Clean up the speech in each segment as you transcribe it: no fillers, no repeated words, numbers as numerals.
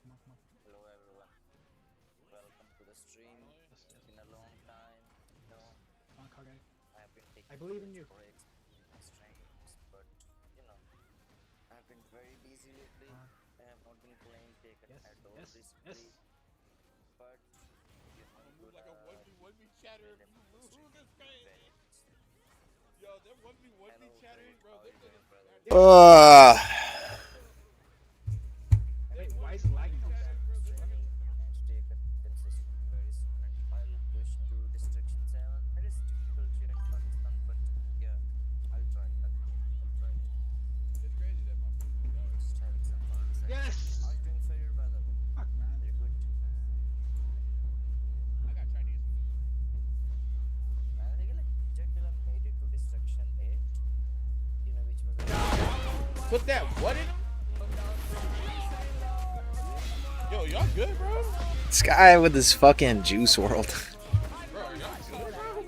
Hello everyone, welcome to the stream. It's been a long time. I have been taking huge breaks between my streams, but you know, I have been very busy lately. I have not been playing Taken at all recently, but Move like a 1v1 be chatter. If available you on the stream move, it's very crazy. nicely. Yo, them 1v1 be Hello chattering, Drake, bro. how are Them you doing, niggas be brother? chattering. Uh, Them 1v1 be chattering, bro. Them niggas Streaming be and Taken consistent very soon, and I'll push to Destruction 7. It is difficult here in Pakistan, but yeah, I'll try. I'll try. It's crazy that my food just died. Just having some fun on the side. How are you doing, Fair, brother? Very good. I got Chinese food. I think like Ninjakilla made it to Destruction 8, which was a very good achievement. Put that what in them? Yo, y'all good, bro? this guy with his fucking Juice World. Bro, are y'all good, bro?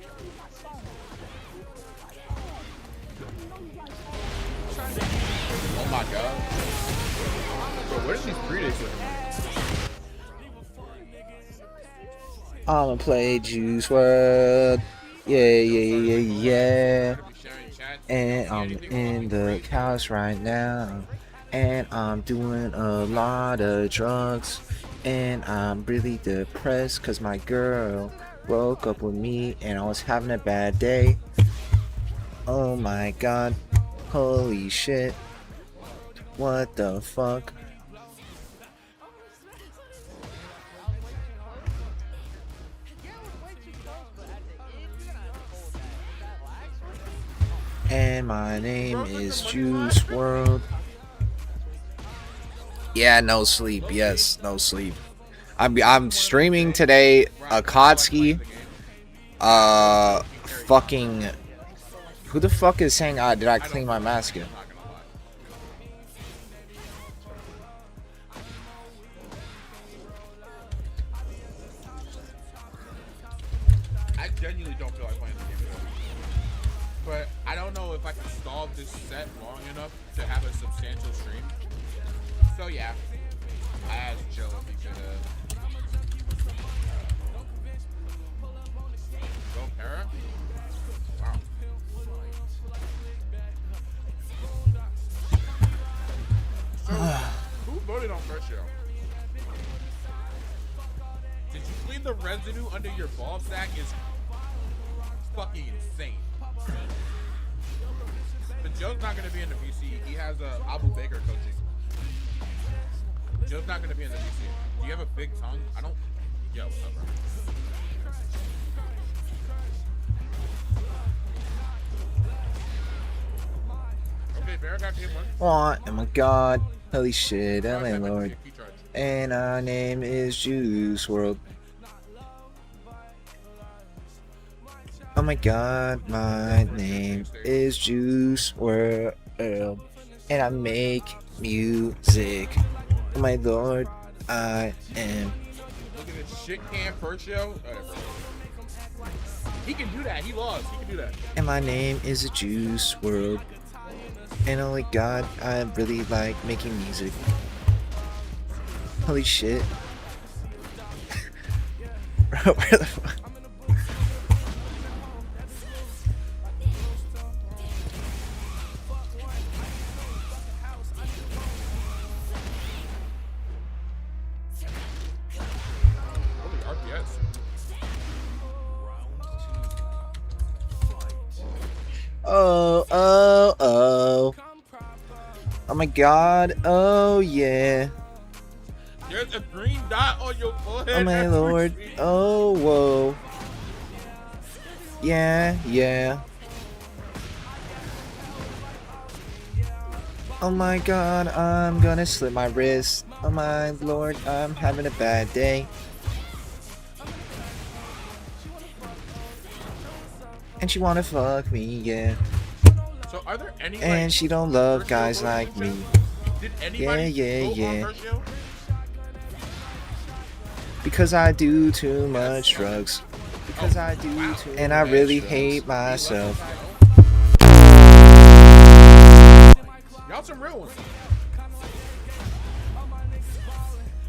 Oh my god. Bro, what is these 3 days with? I'ma play Juice World. Yeah, yeah, yeah. Be sharing chats. And I'm in the house right now. And I'm doing a lot of drugs. And I'm really depressed because my girl broke up with me and I was having a bad day. Oh my god. Holy shit. What the fuck? And my name is Juice World. Yeah, no sleep. Yes, no sleep. I'm streaming today. Akatsuki. Fucking. Who the fuck is saying? Did I clean my mask yet? I'm not gonna lie. I genuinely don't feel like playing this game today. But I don't know if I can stall this set long enough to have a substantial stream. So yeah, I asked Joe if he could go para. Wow. So who voted on first show? Did you clean the residue under your ball sack? Is fucking insane. But Joe's not gonna be in the VC. He has Abu Baker coaching. Joe's not gonna be in the VC. Do you have a big tongue? I don't. Yo, what's up, bro? Okay, Bear got game one. Oh my god. Holy shit. Oh my Bear got lord. the key charge. And our name is Juice World. Oh my god, my name is Juice World. And I make music. Oh my lord, I am. Look at this shit can first show. Whatever. He can do that. He lost. He can do that. And my name is a Juice World. And oh my god, I really like making music. Holy shit. Bro, where the fuck? Holy RPS. Oh, oh, oh. Oh my god, oh yeah. There's a green dot on your forehead. Oh my every lord, stream. oh whoa. Yeah, yeah. Oh my god, I'm gonna slip my wrist. Oh my lord, I'm having a bad day. And she wanna fuck me, yeah. So are there any And like, she don't love first show guys voting like on me. show? Did anybody Yeah, vote yeah. on first show? Because I do too much drugs. Because I do Wow. too and I really hate He myself. left Y'all some real ones.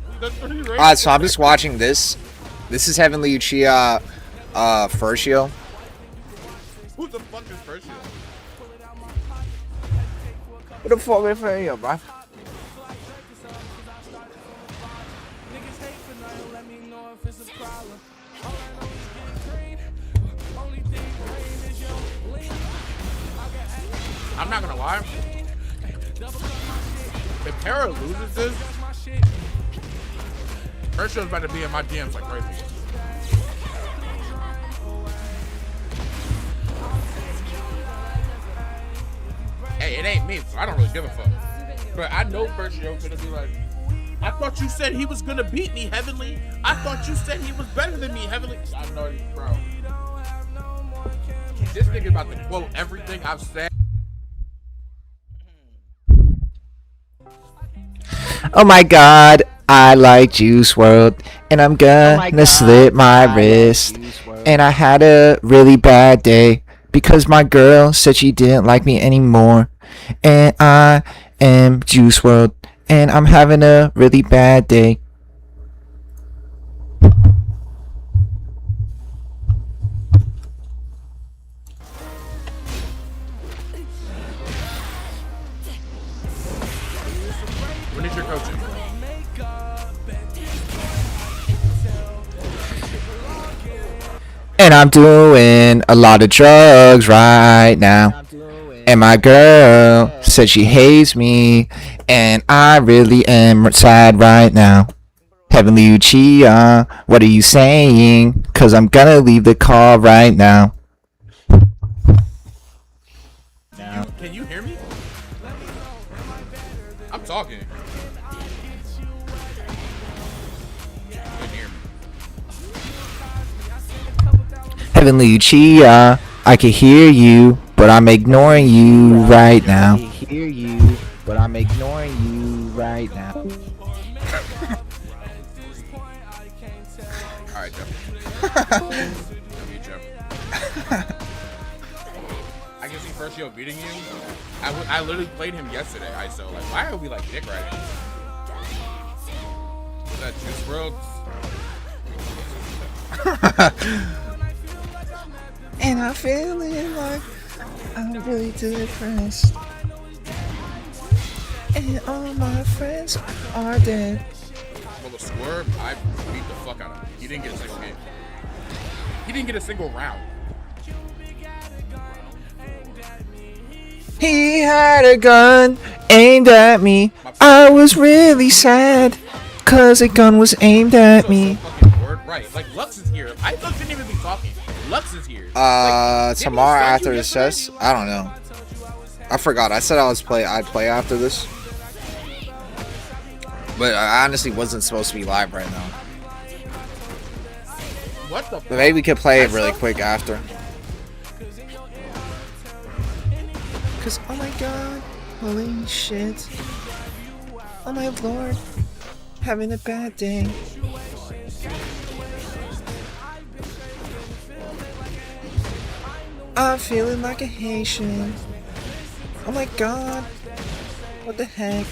Who you That's what he rated. Alright, so I'm just watching this. This is Heavenly Uchiha Fershio. Who the fuck is Fershio? What the fuck is Fershio, bro? I'm not gonna lie. If Tara loses this, Fershio's about to be in my DMs like crazy. Hey, it ain't me, so I don't really give a fuck. But I know Fershio's gonna be like, I thought you said he was gonna beat me, Heavenly. I thought you said he was better than me, Heavenly. I know, bro. This nigga about to quote everything I've said. Oh my god, I like Juice WRLD, and I'm gonna slit my wrist. And I had a really bad day because my girl said she didn't like me anymore. And I am Juice WRLD, and I'm having a really bad day. When is your coaching? And I'm doing a lot of drugs right now. And my girl said she hates me, and I really am sad right now. Heavenly Uchiha, what are you saying? 'Cause I'm gonna leave the call right now. Can you hear me? I'm talking. Heavenly Uchiha, I can hear you, but I'm ignoring you right now. I can hear you, but I'm ignoring you right now. Alright, Jeff. Jeff. I can see Fershio beating you. I literally played him yesterday, ISO. Like, why are we like dick riding? Is that Juice WRLD? And I'm feeling like I'm really depressed. And all my friends are dead. Well, the score, I beat the fuck out of him. He didn't get a single game. He didn't get a single round. He had a gun aimed at me. I was really sad, 'cause a gun was aimed at me. Right, like Lux is here. I Lux didn't even be talking. Lux is here. Tomorrow after the chess? I don't know. I forgot. I said I'd play after this. But I honestly wasn't supposed to be live right now. What the But maybe we could play it really quick after. 'Cause oh my god, holy shit. Oh my lord, having a bad day. I'm feeling like a Haitian. Oh my god, what the heck?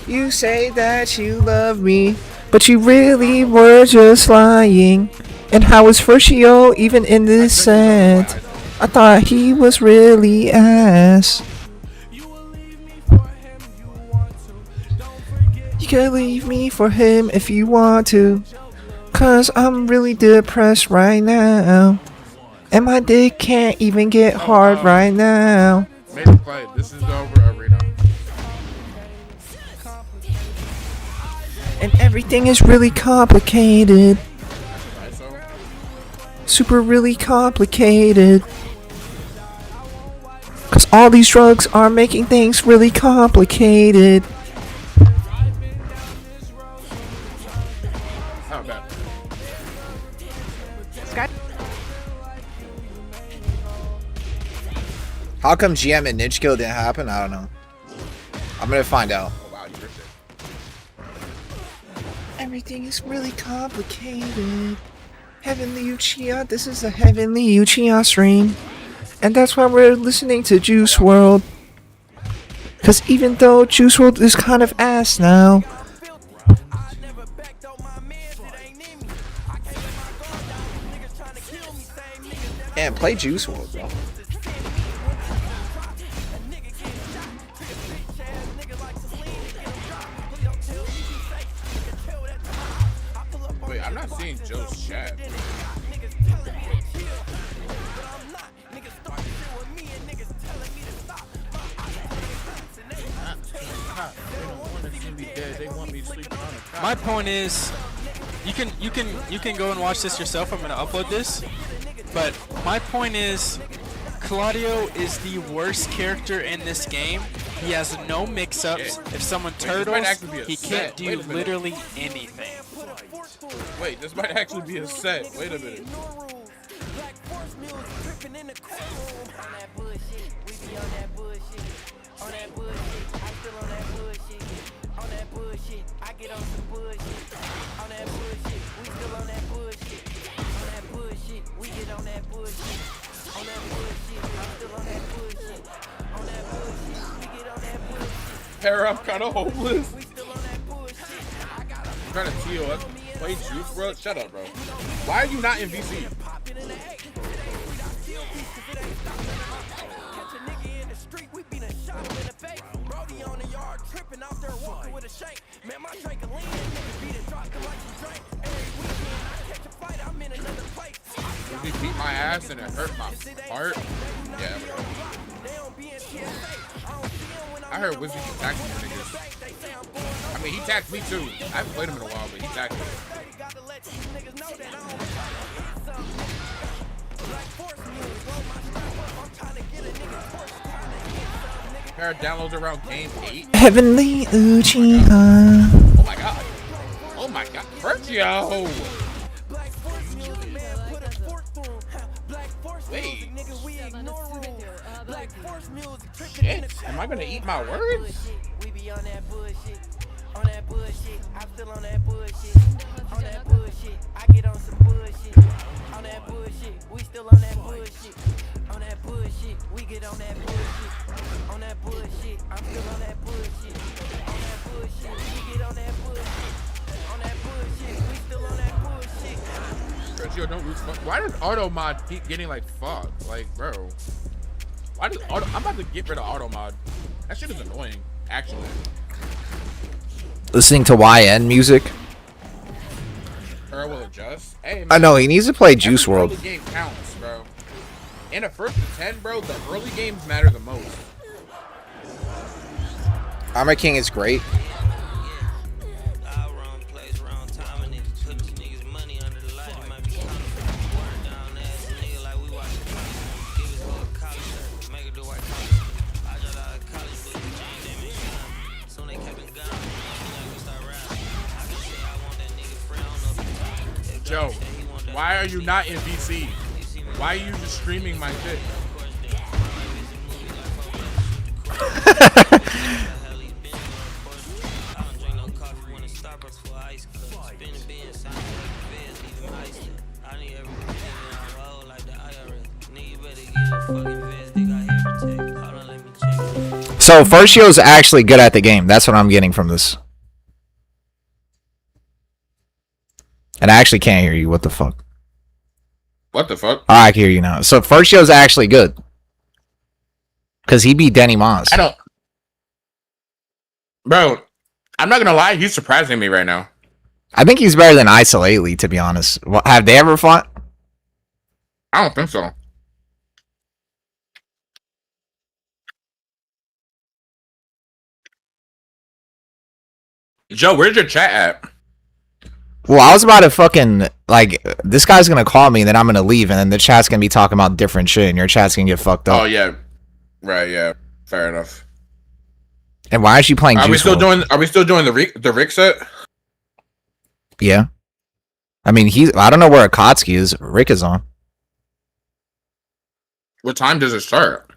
You say that you love me, but you really were just lying. And how was Fershio even in this set? I thought he was really ass. You can leave me for him if you want to, 'cause I'm really depressed right now. And my dick can't even get hard right now. Maybe play. This is over arena. And everything is really complicated. Super really complicated. 'Cause all these drugs are making things really complicated. Oh, bad. How come GM and Ninjakilla didn't happen? I don't know. I'm gonna find out. Oh, wow, you ripped it. Everything is really complicated. Heavenly Uchiha, this is a Heavenly Uchiha stream. And that's why we're listening to Juice WRLD. 'Cause even though Juice WRLD is kind of ass now, Yeah, play Juice WRLD, bro. Wait, I'm not seeing Joe's chat. My point is, you can go and watch this yourself. I'm gonna upload this, but my point is, Claudio is the worst character in this game. He has no mix-ups. If someone turtles, he can't do literally anything. Wait, this might actually be a set. Wait a minute. Hair, I'm kind of hopeless. I'm trying to TO up. Play Juice, bro. Shut up, bro. Why are you not in VC? He beat my ass and it hurt my heart. Yeah, bro. I heard Wizzy attacked me niggas. I mean, he attacked me too. I haven't played him in a while, but he attacked me. Pair of downloads around game 8. Heavenly Uchiha. Oh my god. Oh my god. Virgio. Wait. Shit. Am I gonna eat my words? We be on that bullshit. On that bullshit. I'm still on that bullshit. On that bullshit. I get on some bullshit. On that bullshit. We still on that bullshit. On that bullshit. We get on that bullshit. On that bullshit. I'm still on that bullshit. On that bullshit. We get on that bullshit. On that bullshit. We still on that bullshit. Sergio, don't lose fuck. Why does auto mod keep getting like fucked? Like, bro. Why does auto? I'm about to get rid of auto mod. That shit is annoying, actually. Listening to YN music. Earl will adjust. Hey, man, I know he needs to play Juice WRLD. Early game counts, bro. In a 1st to 10, bro, the early games matter the most. Armor King is great. Joe, why are you not in VC? Why are you just streaming my shit? So Fershio's actually good at the game. That's what I'm getting from this. And I actually can't hear you. What the fuck? What the fuck? Oh, I can hear you now. So Fershio's actually good. Because he beat Denny Moss. I don't... Bro, I'm not gonna lie. He's surprising me right now. I think he's better than Isa lately, to be honest. Have they ever fought? I don't think so. Joe, where's your chat at? Well, I was about to fucking, like, this guy's gonna call me, and then I'm gonna leave, and then the chat's gonna be talking about different shit, and your chat's gonna get fucked up. Oh, yeah. Right, yeah. Fair enough. And why is she playing Are we Juice still WRLD? doing the Rick set? Yeah. I mean, I don't know where Akatsuki is. Rick is on. What time does it start?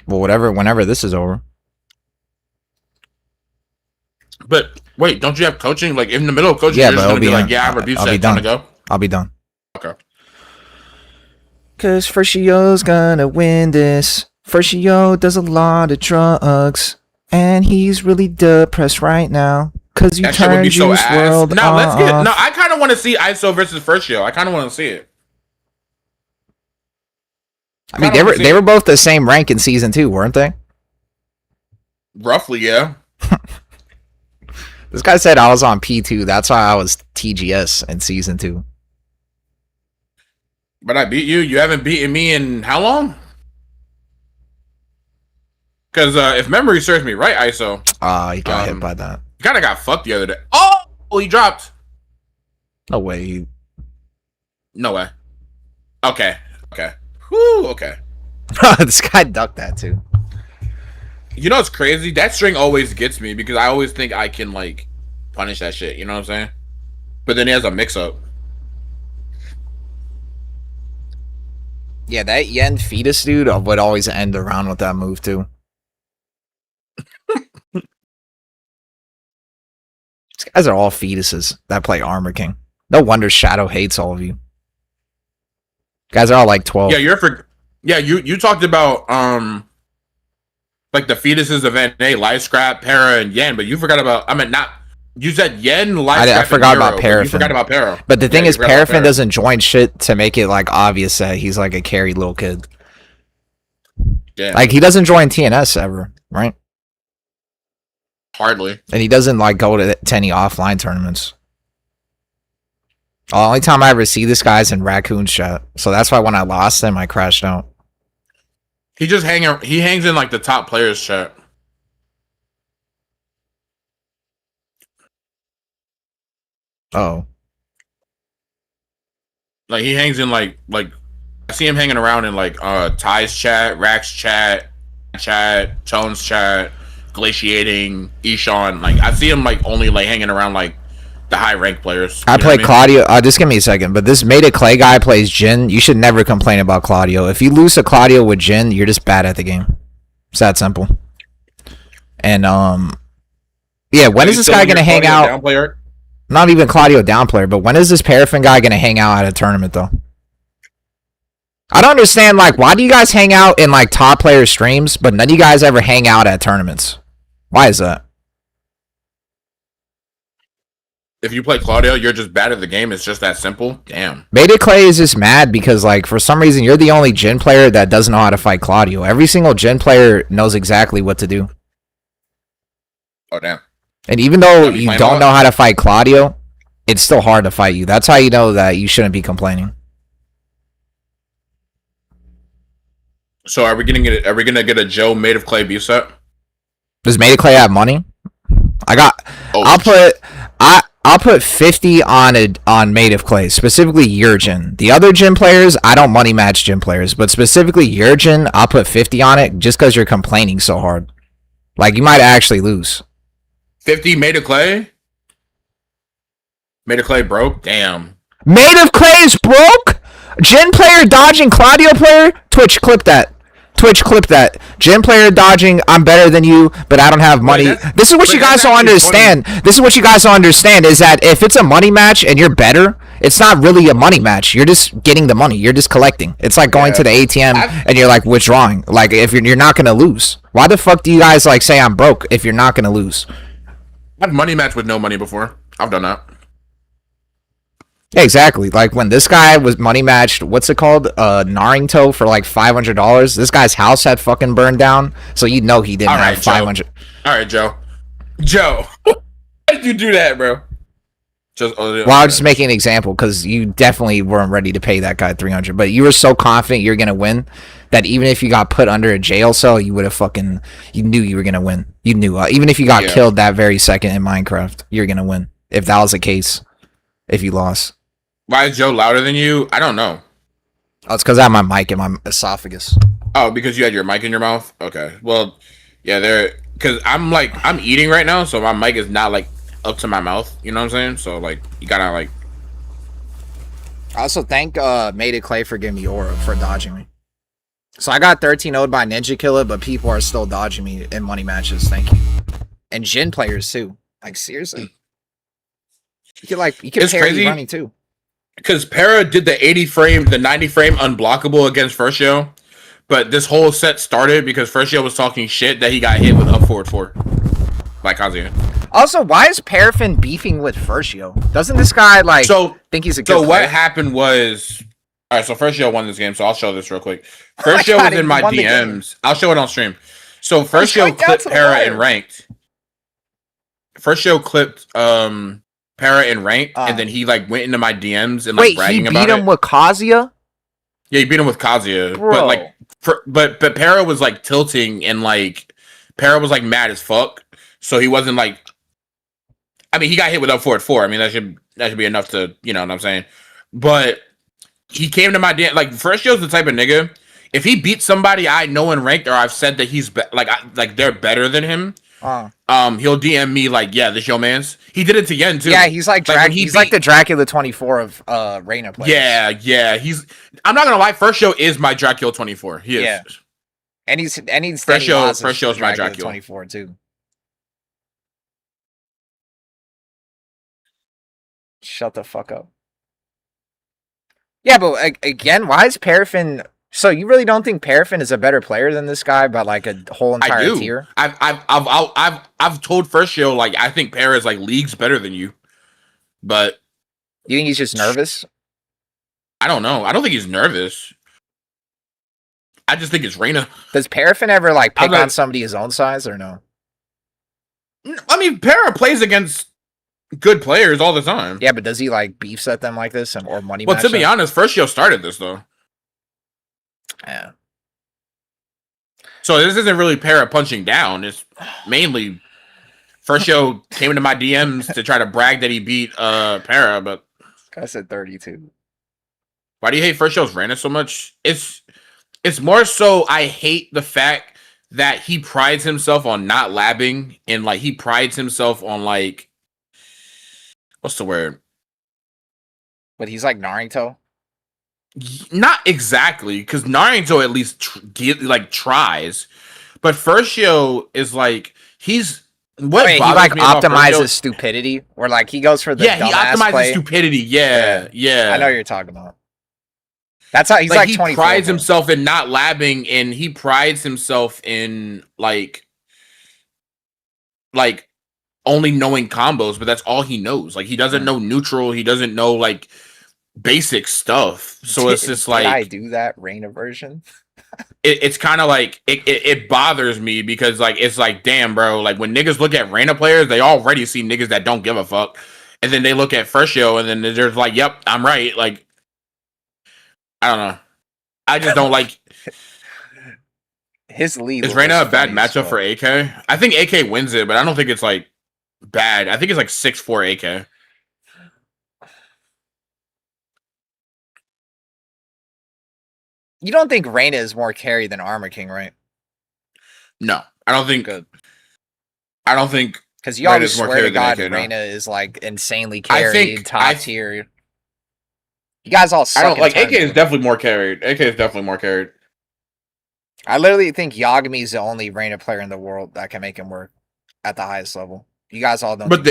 Well, whenever this is over. But wait, don't you have coaching? Like in the middle of coaching, Yeah, you're just but gonna be like, on. yeah, I review I'll set, be time done. to go. I'll be done. Okay. Cause Fershio's gonna win this. Fershio does a lot of drugs. And he's really depressed right now. Cause you That shit would turned be so Juice ass. WRLD No, let's get. off. No, I kind of want to see ISO versus First Show. I kind of want to see it. I mean, they were both the same rank in season 2, weren't they? Roughly, yeah. This guy said I was on P2. That's why I was TGS in season 2. But I beat you. You haven't beaten me in how long? Because if memory serves me right, ISO. He got hit by that. He kind of got fucked the other day. Oh, he dropped. No way. No way. Okay. Whew, okay. This guy ducked that too. You know what's crazy? That string always gets me because I always think I can, like, punish that shit. You know what I'm saying? But then he has a mix-up. Yeah, that Yen fetus dude would always end around with that move too. These guys are all fetuses that play Armor King. No wonder Shadow hates all of you. Guys are all like 12. Yeah, you talked about like the fetuses of NA, Live Scrap, Para, and Yen, but you forgot about you said Yen, Live Scrap, I forgot and Hero, about Paraffin. You forgot about Para. But the thing is, Paraffin doesn't join shit to make it like obvious that he's like a carried little kid. Yeah. Like he doesn't join TNS ever, right? Hardly. And he doesn't like go to any offline tournaments. The only time I ever see this guy's in Raccoon chat. So that's why when I lost him, I crashed out. He hangs in like the top players chat. Oh. Like he hangs in like I see him hanging around in like Ty's chat, Rack's chat, Tone's chat, Glaciating, Ishan. Like I see him like only like hanging around like the high rank players. I play Claudio. Just give me a second. But this Made of Clay guy plays Jin. You should never complain about Claudio. If you lose to Claudio with Jin, you're just bad at the game. It's that simple. And yeah, when is this guy gonna hang out? Not even Claudio down player, but when is this Paraffin guy gonna hang out at a tournament though? I don't understand, like, why do you guys hang out in like top player streams, but none of you guys ever hang out at tournaments? Why is that? If you play Claudio, you're just bad at the game. It's just that simple. Damn. Made of Clay is just mad because, like, for some reason, you're the only Jin player that doesn't know how to fight Claudio. Every single Jin player knows exactly what to do. Oh, damn. And even though you don't know how to fight Claudio, it's still hard to fight you. That's how you know that you shouldn't be complaining. So are we gonna get a Joe Made of Clay beef set? Does Made of Clay have money? I'll put 50 on Made of Clay, specifically your Jin. The other Jin players, I don't money match Jin players, but specifically your Jin, I'll put 50 on it just because you're complaining so hard. Like, you might actually lose. 50 Made of Clay? Made of Clay broke? Damn. Made of Clay is broke? Jin player dodging Claudio player? Twitch, clip that. Jin player dodging, I'm better than you, but I don't have money. This is what you guys don't understand. This is what you guys don't understand is that if it's a money match and you're better, it's not really a money match. You're just getting the money. You're just collecting. It's like going to the ATM and you're like withdrawing. Like if you're not going to lose. Why the fuck do you guys like say I'm broke if you're not going to lose? I've money matched with no money before. I've done that. Yeah, exactly. Like when this guy was money matched, what's it called? Naruto for like $500. This guy's house had fucking burned down, so you know he didn't have 500. All right, Joe. Why did you do that, bro? Well, I was just making an example because you definitely weren't ready to pay that guy 300, but you were so confident you're gonna win that even if you got put under a jail cell, you would have you knew you were gonna win. You knew even if you got killed that very second in Minecraft, you're gonna win. If that was the case, if you lost. Why is Joe louder than you? I don't know. Oh, it's because I have my mic in my esophagus. Oh, because you had your mic in your mouth? Okay. Well, yeah, because I'm eating right now, so my mic is not like up to my mouth. You know what I'm saying? So like, you gotta like. Also, thank Made of Clay for giving me aura for dodging me. So I got 13-0'd by Ninjakilla, but people are still dodging me in money matches. Thank you. And Jin players too. Like seriously. You could parry running too. Because Para did the 90 frame unblockable against Firstio, but this whole set started because Firstio was talking shit that he got hit with up forward 4 by Kazuya. Also, why is Paraffin beefing with Firstio? Doesn't this guy think he's a good player? What happened was All right, so First Yo won this game, so I'll show this real quick. Oh First my Yo God, was in he my won the DMs. I'll show it on stream. So First going Yo down clipped to the Para wire. in ranked. First Yo clipped Para in ranked, and then he like went into my DMs and like Wait, he bragging beat about him it. with Kazuya? Yeah, he beat him with Kazuya, Bro. but like, but Para was like tilting and like Para was like mad as fuck, so he wasn't like. I mean, he got hit with up forward 4. I mean, that should be enough to, you know what I'm saying. But he came to my DM like First Yo's the type of nigga. If he beats somebody I know in ranked or I've said that he's like they're better than him, he'll DM me like, yeah, this your man's. He did it to Yen too. Yeah, he's like he's like the Dracula 24 of Reina players. Yeah. I'm not gonna lie, First Yo is my Dracula 24. He is. Yeah. And he's First Yo's my Dracula 24 too. Shut the fuck up. Yeah, but again, why is Paraffin? So you really don't think Paraffin is a better player than this guy, but like a whole entire tier? I've told First Yo like I think Para is like leagues better than you, but you think he's just nervous? I don't know. I don't think he's nervous. I just think it's Reina. Does Paraffin ever like pick on somebody his own size or no? I mean, Para plays against good players all the time. Yeah, but does he like beefs at them like this or money? Well, to be honest, First Yo started this though. Yeah. So this isn't really Para punching down. It's mainly First Yo came into my DMs to try to brag that he beat Para, but I said 32. Why do you hate First Yo's Reina so much? It's more so I hate the fact that he prides himself on not labbing and like he prides himself on like what's the word? But he's like Naruto. Not exactly, because Naruto at least tries, but First Yo is like he's what he like optimizes stupidity, or like he goes for the he optimizes stupidity. Yeah. I know what you're talking about. That's how he's like he 24. Prides himself in not labbing, and he prides himself in like only knowing combos, but that's all he knows. Like he doesn't know neutral, he doesn't know like basic stuff. So it's just like I do that Reina version. It's kind of like it bothers me because like it's like damn bro, like when niggas look at Reina players, they already see niggas that don't give a fuck, and then they look at First Yo and then they're like, yep, I'm right. Like I don't know. I just don't like his lead. Is Reina a bad matchup for AK? I think AK wins it, but I don't think it's like bad. I think it's like 6-4 AK. You don't think Reina is more carry than Armor King, right? No, I don't think. I don't think because you always swear to God Reina is like insanely carried, top tier. You guys all suck. I don't like AK is definitely more carried. AK is definitely more carried. I literally think Yagami is the only Reina player in the world that can make him work at the highest level. You guys all don't. But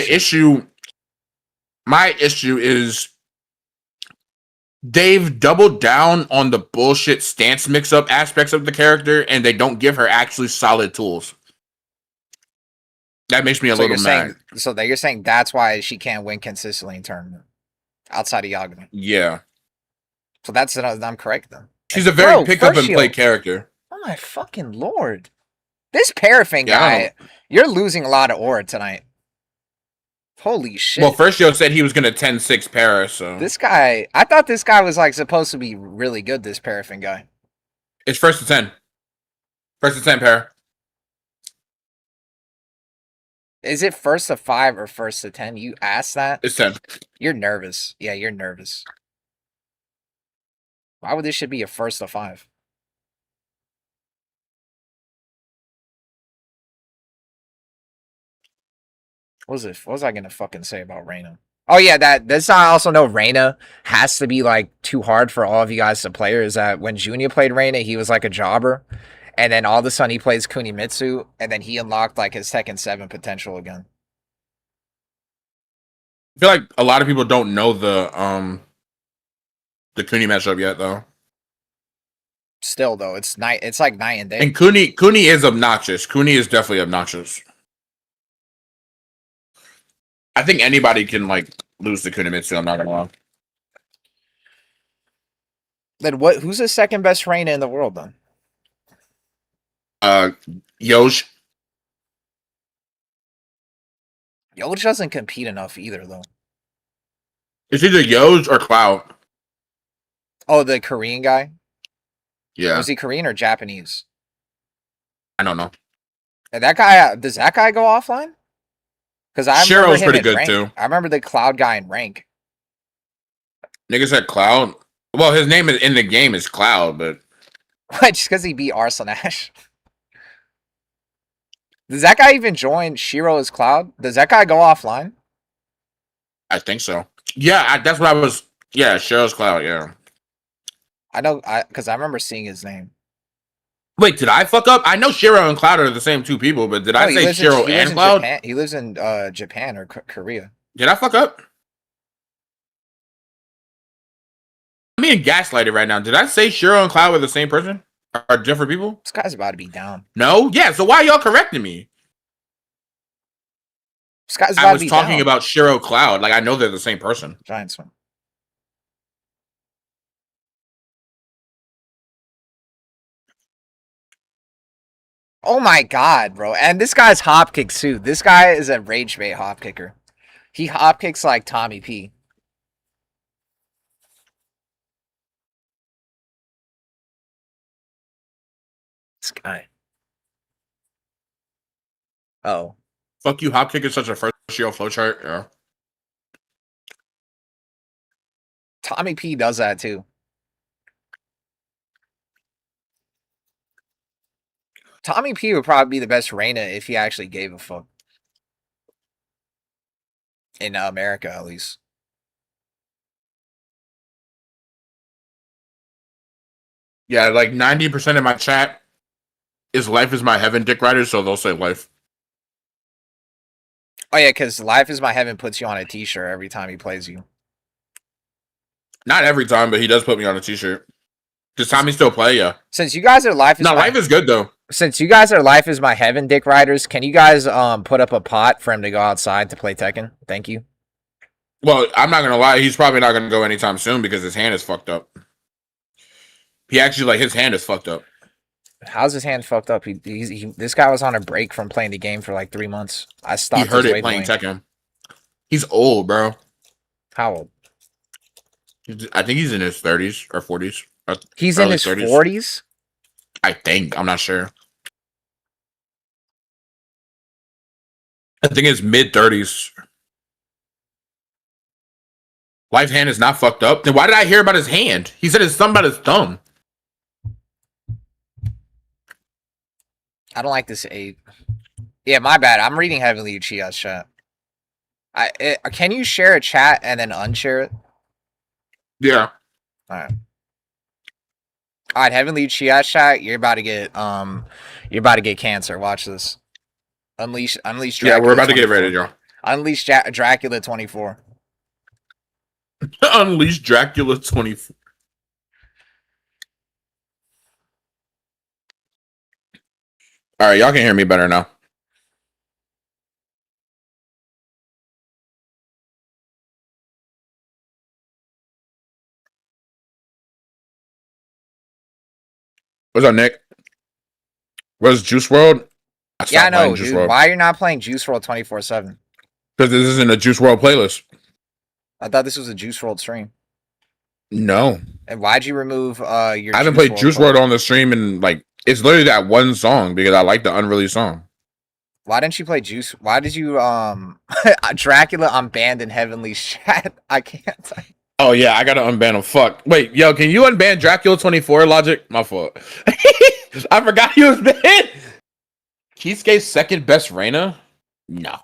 my issue is they've doubled down on the bullshit stance mix-up aspects of the character, and they don't give her actually solid tools. That makes me a little mad. So that you're saying that's why she can't win consistently in tournament outside of Yagami. Yeah. So I'm correct then. She's a very pick up and play character. Oh my fucking lord! This Paraffin guy, you're losing a lot of aura tonight. Holy shit! Well, First Yo said he was gonna 10-6 Para, so this guy, I thought this guy was like supposed to be really good. This Paraffin guy. It's first to 10. First to 10 Para. Is it first to 5 or first to 10? You asked that? It's 10. You're nervous. Yeah, you're nervous. Why would this should be a first to 5? What was I gonna fucking say about Reina? Oh yeah, this I also know Reina has to be like too hard for all of you guys to play. Is that when Junior played Reina, he was like a jobber. And then all of a sudden he plays Kunimitsu, and then he unlocked like his Tekken 7 potential again. I feel like a lot of people don't know the Kuni matchup yet, though. Still, though, it's like night and day. And Kuni is obnoxious. Kuni is definitely obnoxious. I think anybody can like lose to Kunimitsu. I'm not gonna lie. Then what? Who's the second best Reina in the world then? Yoj. Yoj doesn't compete enough either, though. It's either Yoj or Cloud. Oh, the Korean guy? Yeah. Was he Korean or Japanese? I don't know. And that guy, does that guy go offline? Because I remember Shiro's him pretty in good rank. too. I remember the Cloud guy in rank. Nigga said Cloud. Well, his name is in the game is Cloud, but Just because he beat Arslan Ash. Does that guy even join Shiro as Cloud? Does that guy go offline? I think so. Yeah, that's what I was. Yeah, Shiro's Cloud. Yeah. I know, because I remember seeing his name. Wait, did I fuck up? I know Shiro and Cloud are the same two people, but did I say Shiro and Cloud? Japan. He lives in Japan or Korea. Did I fuck up? I'm being gaslighted right now. Did I say Shiro and Cloud were the same person? Are different people? This guy's about to be down. No? Yeah, so why y'all correcting me? This guy's about I was to be talking down. about Shiro Cloud. Like, I know they're the same person. Giant swim. Oh my god, bro. And this guy's hop kick too. This guy is a rage bait hop kicker. He hop kicks like Tommy P. This guy. Oh. Fuck you, Hopkick is such a first year flowchart. Yeah. Tommy P does that too. Tommy P would probably be the best Reina if he actually gave a fuck. In America, at least. Yeah, like 90% of my chat is Life is My Heaven Dick Riders, so they'll say Life. Oh yeah, because Life is My Heaven puts you on a t-shirt every time he plays you. Not every time, but he does put me on a t-shirt. Does Tommy still play? Yeah. Since you guys are Life is good though. Since you guys are Life is My Heaven Dick Riders, can you guys put up a pot for him to go outside to play Tekken? Thank you. Well, I'm not gonna lie, he's probably not gonna go anytime soon because his hand is fucked up. He actually, like, his hand is fucked up. How's his hand fucked up? This guy was on a break from playing the game for like 3 months. I stopped. He hurt it playing Tekken. He's old, bro. How old? I think he's in his 30s or 40s. He's in his 40s? I think. I'm not sure. I think it's mid-30s. Life hand is not fucked up. Then why did I hear about his hand? He said it's something about his thumb. I don't like this 8. Yeah, my bad. I'm reading Heavenly Uchiha's chat. Can you share a chat and then unshare it? Yeah. Alright. Alright, Heavenly Uchiha's chat, you're about to get cancer. Watch this. Unleash Dracula. Yeah, we're about 24. to get ready, y'all. Unleash Dracula 24. Unleash Dracula 24. All right, y'all can hear me better now. What's up, Nick? Where's Juice World? Yeah, I know, dude. Why are you not playing Juice World 24/7? Because this isn't a Juice World playlist. I thought this was a Juice World stream. No. And why'd you remove your I haven't played Juice World on the stream in, like, it's literally that one song because I like the unreleased song. Why didn't you play Juice? Why did you Dracula unbanned in Heavenly chat? I can't. Oh yeah, I gotta unban him. Fuck. Wait, yo, can you unban Dracula 24, Logic? My fault. I forgot he was banned. Kisuke's second best Reina? No.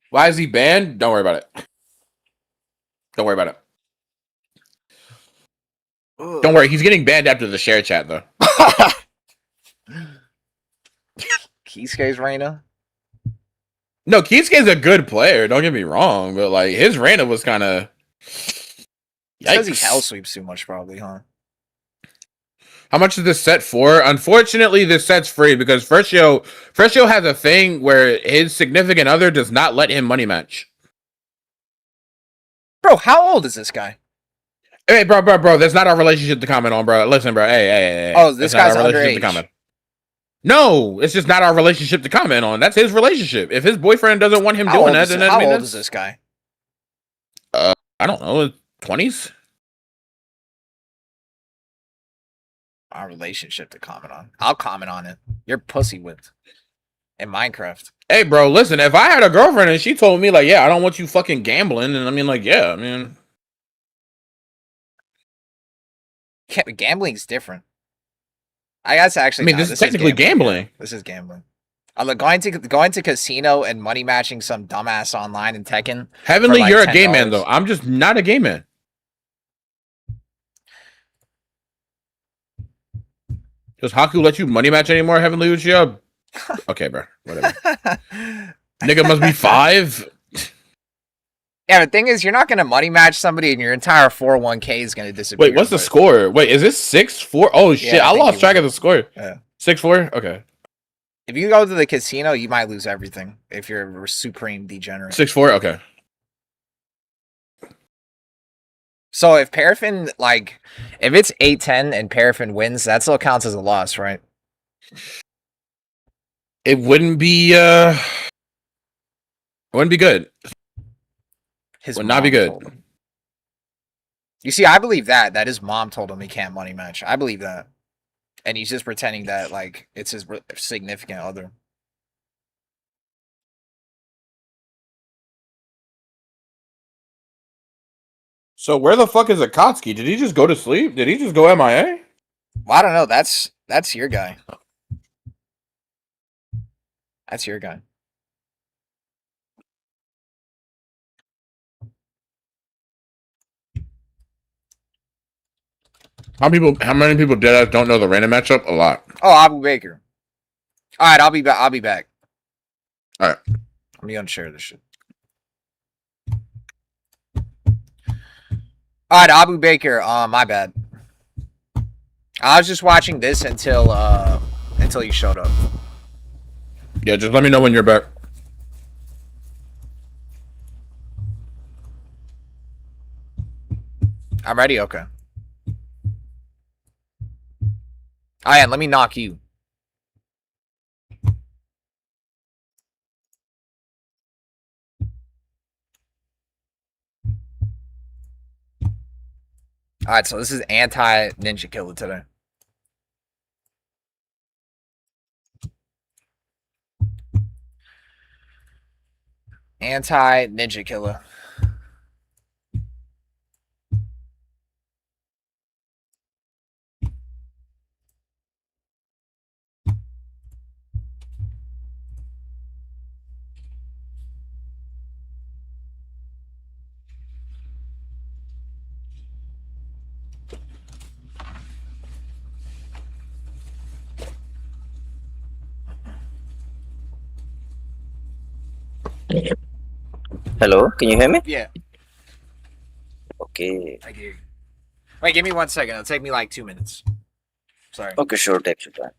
Why is he banned? Don't worry about it. Don't worry about it. Ugh. Don't worry, he's getting banned after the share chat though. Kisuke's Reina? No, Kisuke's a good player, don't get me wrong, but like his Reina was kind of Because he hell sweeps too much, probably, huh? How much is this set for? Unfortunately, this set's free because Freshio has a thing where his significant other does not let him money match. Bro, how old is this guy? Hey, bro. That's not our relationship to comment on, bro. Listen, bro. Hey. Oh, this guy's underage. To comment. No, it's just not our relationship to comment on. That's his relationship. If his boyfriend doesn't want him doing that, then how old is this guy? I don't know, 20s. Our relationship to comment on. I'll comment on it. You're pussy whipped in Minecraft. Hey, bro, listen. If I had a girlfriend and she told me like, yeah, I don't want you fucking gambling, and I mean, like, yeah, I mean, gambling's different. I guess actually. I mean, this is technically gambling. This is gambling. Going to casino and money matching some dumbass online in Tekken. Heavenly, like you're $10. A gay man though. I'm just not a gay man. Does Haku let you money match anymore, Heavenly Uchiha? Okay, bro. Whatever. Nigga must be 5. Yeah, the thing is, you're not gonna money match somebody, and your entire 401k is gonna disappear. Wait, what's the score? Wait, is this 6-4? Oh shit, I lost track of the score. Yeah, 6-4. Okay. If you go to the casino, you might lose everything if you're a supreme degenerate. 6-4. Okay. So if Paraffin, like, if it's 8-10 and Paraffin wins, that still counts as a loss, right? It wouldn't be. Wouldn't be good. His would not be good. You see, I believe that his mom told him he can't money match. I believe that, and he's just pretending that like it's his significant other. So where the fuck is Akatsuki? Did he just go to sleep? Did he just go MIA? Well, I don't know. That's your guy. That's your guy. How many people dead don't know the random matchup? A lot. Oh, Abu Baker. All right, I'll be back. I'll be back. All right. I'm gonna share this shit. All right, Abu Baker. My bad. I was just watching this until you showed up. Yeah, just let me know when you're back. I'm ready. Okay. All right, let me knock you. All right, so this is Anti-Ninjakilla today. Anti-Ninjakilla. Hello, can you hear me? Yeah. Okay. I hear you. Wait, give me 1 second. It'll take me like 2 minutes. Sorry. Okay, sure, take your time.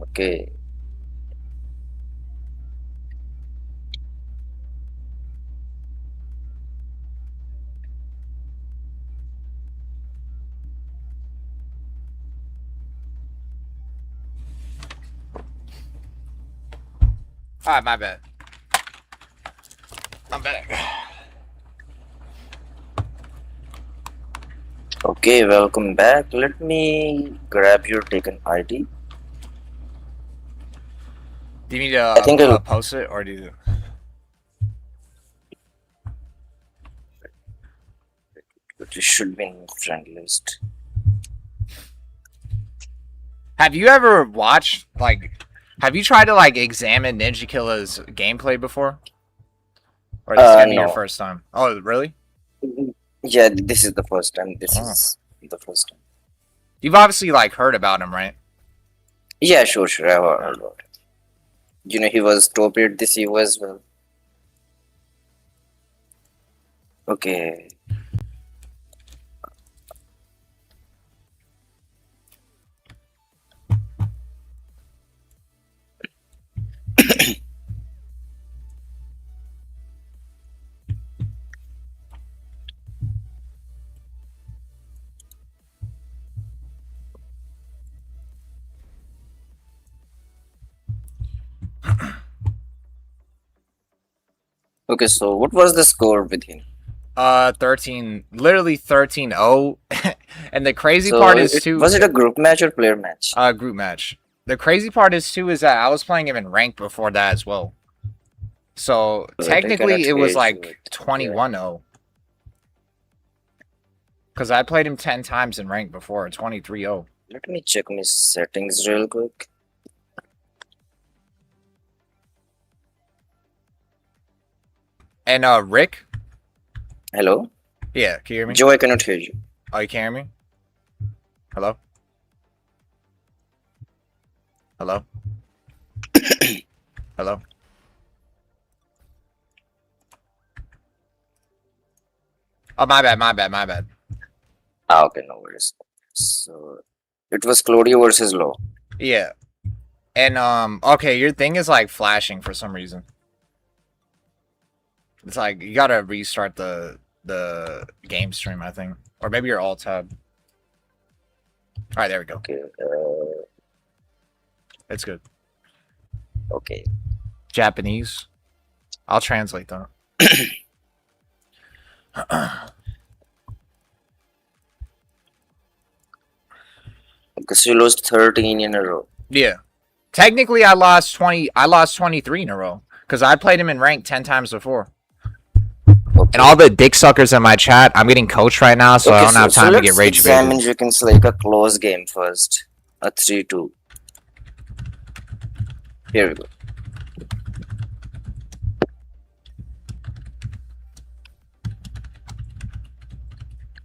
Okay. All right, my bad. I'm back. Okay, welcome back. Let me grab your taken ID. Do you need to I think post it, or do you? it should be in friend list. Have you ever watched, like, have you tried to, like, examine Ninjakilla's gameplay before? Or this is gonna be your No. first time? Oh, really? Yeah, this is the first time. This Oh. is the first time. You've obviously, like, heard about him, right? Yeah, sure. I've heard about it. You know, he was top 8 this year as well. Okay. Okay, so what was the score with him? 13, literally 13-0. And the crazy So part is, too... was it a group match or player match? Group match. The crazy part is, too, is that I was playing him in ranked before that as well. So, technically, it was like 21-0. Because I played him 10 times in rank before, 23-0. Let me check my settings real quick. And, Rick? Hello? Yeah, can you hear me? Joe, I cannot hear you. Oh, you can't hear me? Hello? Hello? Hello? Oh, my bad. Ah, okay, no worries. So, it was Claudio versus Law. Yeah. And, okay, your thing is, like, flashing for some reason. It's like, you gotta restart the game stream, I think. Or maybe your alt tab. Alright, there we go. Okay, It's good. okay. Japanese. I'll translate that. Because you lost 13 in a row. Yeah. Technically, I lost 23 in a row. Because I played him in rank 10 times before. Okay. And all the dick suckers in my chat, I'm getting coached right now, so I don't have time to get rage baited. Let's examine like a close game first. A 3-2. Here we go.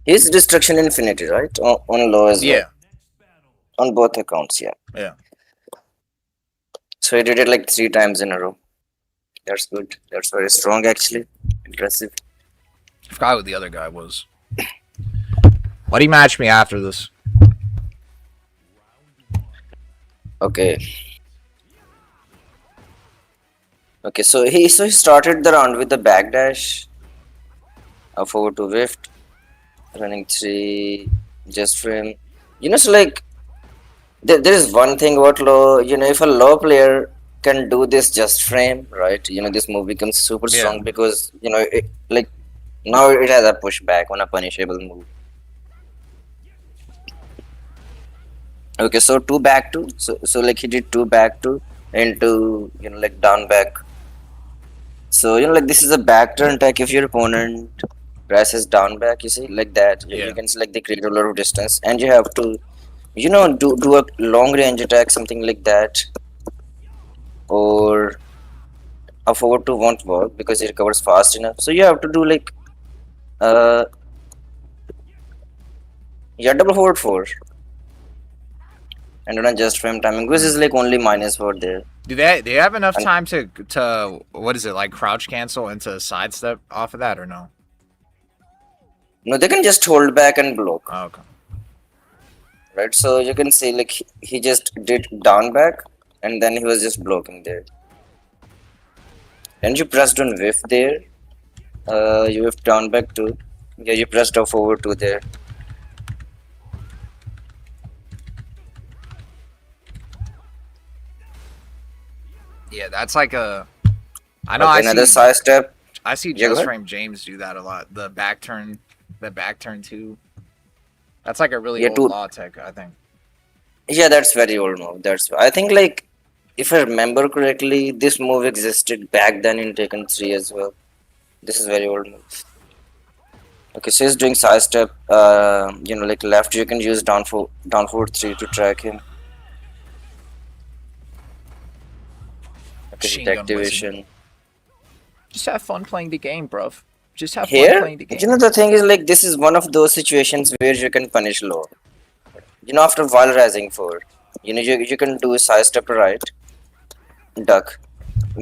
His destruction infinity, right? On low as well. Yeah. On both accounts, yeah. Yeah. So he did it like 3 times in a row. That's good. That's very strong, actually. Impressive. I forgot what the other guy was. Why do you match me after this? Okay. Okay, so he started the round with the backdash. Forward to Wift. Running 3. Just frame. You know, so like there is one thing about low, you know, if a low player can do this just frame, right? You know, this move becomes super strong because, you know, it, like now it has a pushback on a punishable move. Okay, so 2 back 2. So like he did 2 back 2 into, you know, like down back. So, you know, like this is a back turn attack if your opponent presses down back, you see, like that. You can select the create a lot of distance and you have to, you know, do a long range attack, something like that. Or a forward 2 won't work because it recovers fast enough. So you have to do like double forward 4. And on a just frame timing, because is like only -4 there. Do they have enough time to what is it, like crouch cancel into sidestep off of that or no? No, they can just hold back and block. Oh, okay. Right, so you can see like he just did down back and then he was just blocking there. And you pressed on whiff there. You whiffed down back too. Yeah, you pressed off forward 2 there. Yeah, that's like a. I know. Okay, another side step. I see just frame James do that a lot. The back turn 2. That's like a really Yeah, old two. law tech, I think. Yeah, that's very old move. That's I think like if I remember correctly, this move existed back then in Taken 3 as well. This is very old move. Okay, so he's doing side step. Like left. You can use down forward 3 to track him. Okay, hit Machine gun wizard. activation. Just have fun playing the game, bruv. Just have fun Here, playing the game. the thing is like this is one of those situations where you can punish low. After while rising forward, you can do side step right, duck.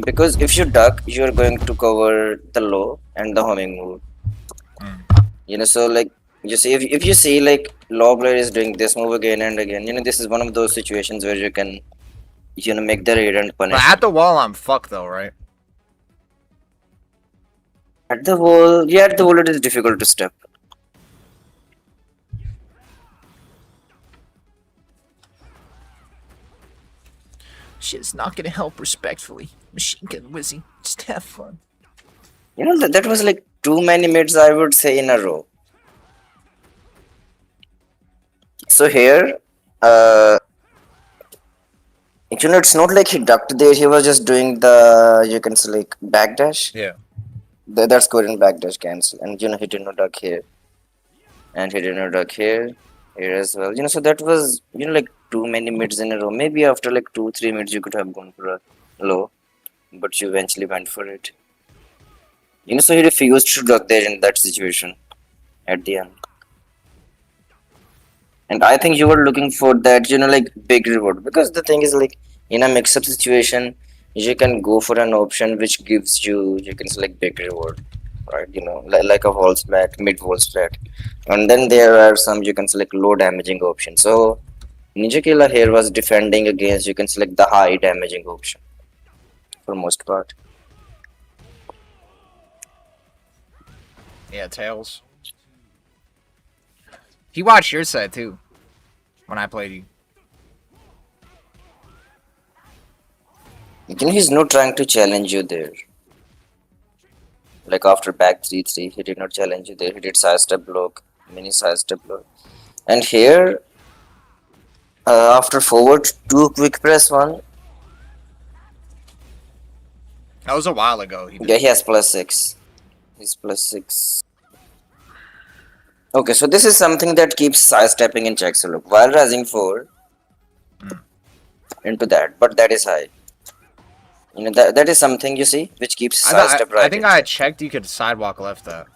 Because if you duck, you're going to cover the low and the homing move. So like you see, if you see like low player is doing this move again and again, this is one of those situations where you can, make the raid and punish. But at the wall, I'm fucked though, right? At the wall, yeah, at the wall it is difficult to step. Shit's not gonna help respectfully. Machine gun wizzy. Just have fun. That was like too many mids, I would say, in a row. So here, it's not like he ducked there. He was just doing the, you can say like backdash. Yeah. That's good in backdash cancel, and he did not duck here, and he did not duck here as well. So that was like too many mids in a row. Maybe after like 2-3 mids you could have gone for a low, but you eventually went for it. So he refused to duck there in that situation at the end. And I think you were looking for that, like big reward, because the thing is like in a mix-up situation, you can go for an option which gives you can select big reward, right? Like a wall splat, mid wall splat, and then there are some you can select low damaging option. So Ninjakilla here was defending against you can select the high damaging option for most part. Yeah, Tails. He watched your set too. When I played you. He's not trying to challenge you there. Like after back 3-3, he did not challenge you there. He did side step block, mini side step block. And here, after forward 2 quick press 1. That was a while ago. Yeah, he has +6. He's +6. Okay, so this is something that keeps side stepping in check. So look, while rising forward into that, but that is high. That is something you see which keeps side step right. I think I checked you could sidewalk left that.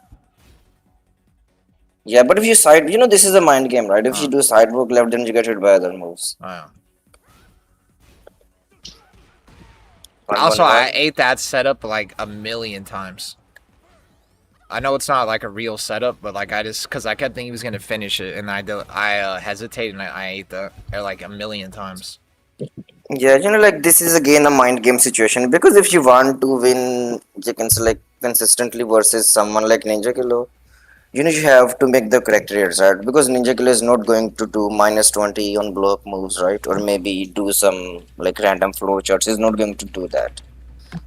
Yeah, but if you side, this is a mind game, right? If you do sidewalk left, then you get hit by other moves. Oh, yeah. Also, I ate that setup like a million times. I know it's not like a real setup, but like because I kept thinking he was gonna finish it, and I hesitated and I ate that like a million times. Yeah, like this is again a mind game situation, because if you want to win, you can select consistently versus someone like Ninjakilla, you have to make the correct trades, right? Because Ninjakilla is not going to do -20 on block moves, right? Or maybe do some like random flow charts. He's not going to do that.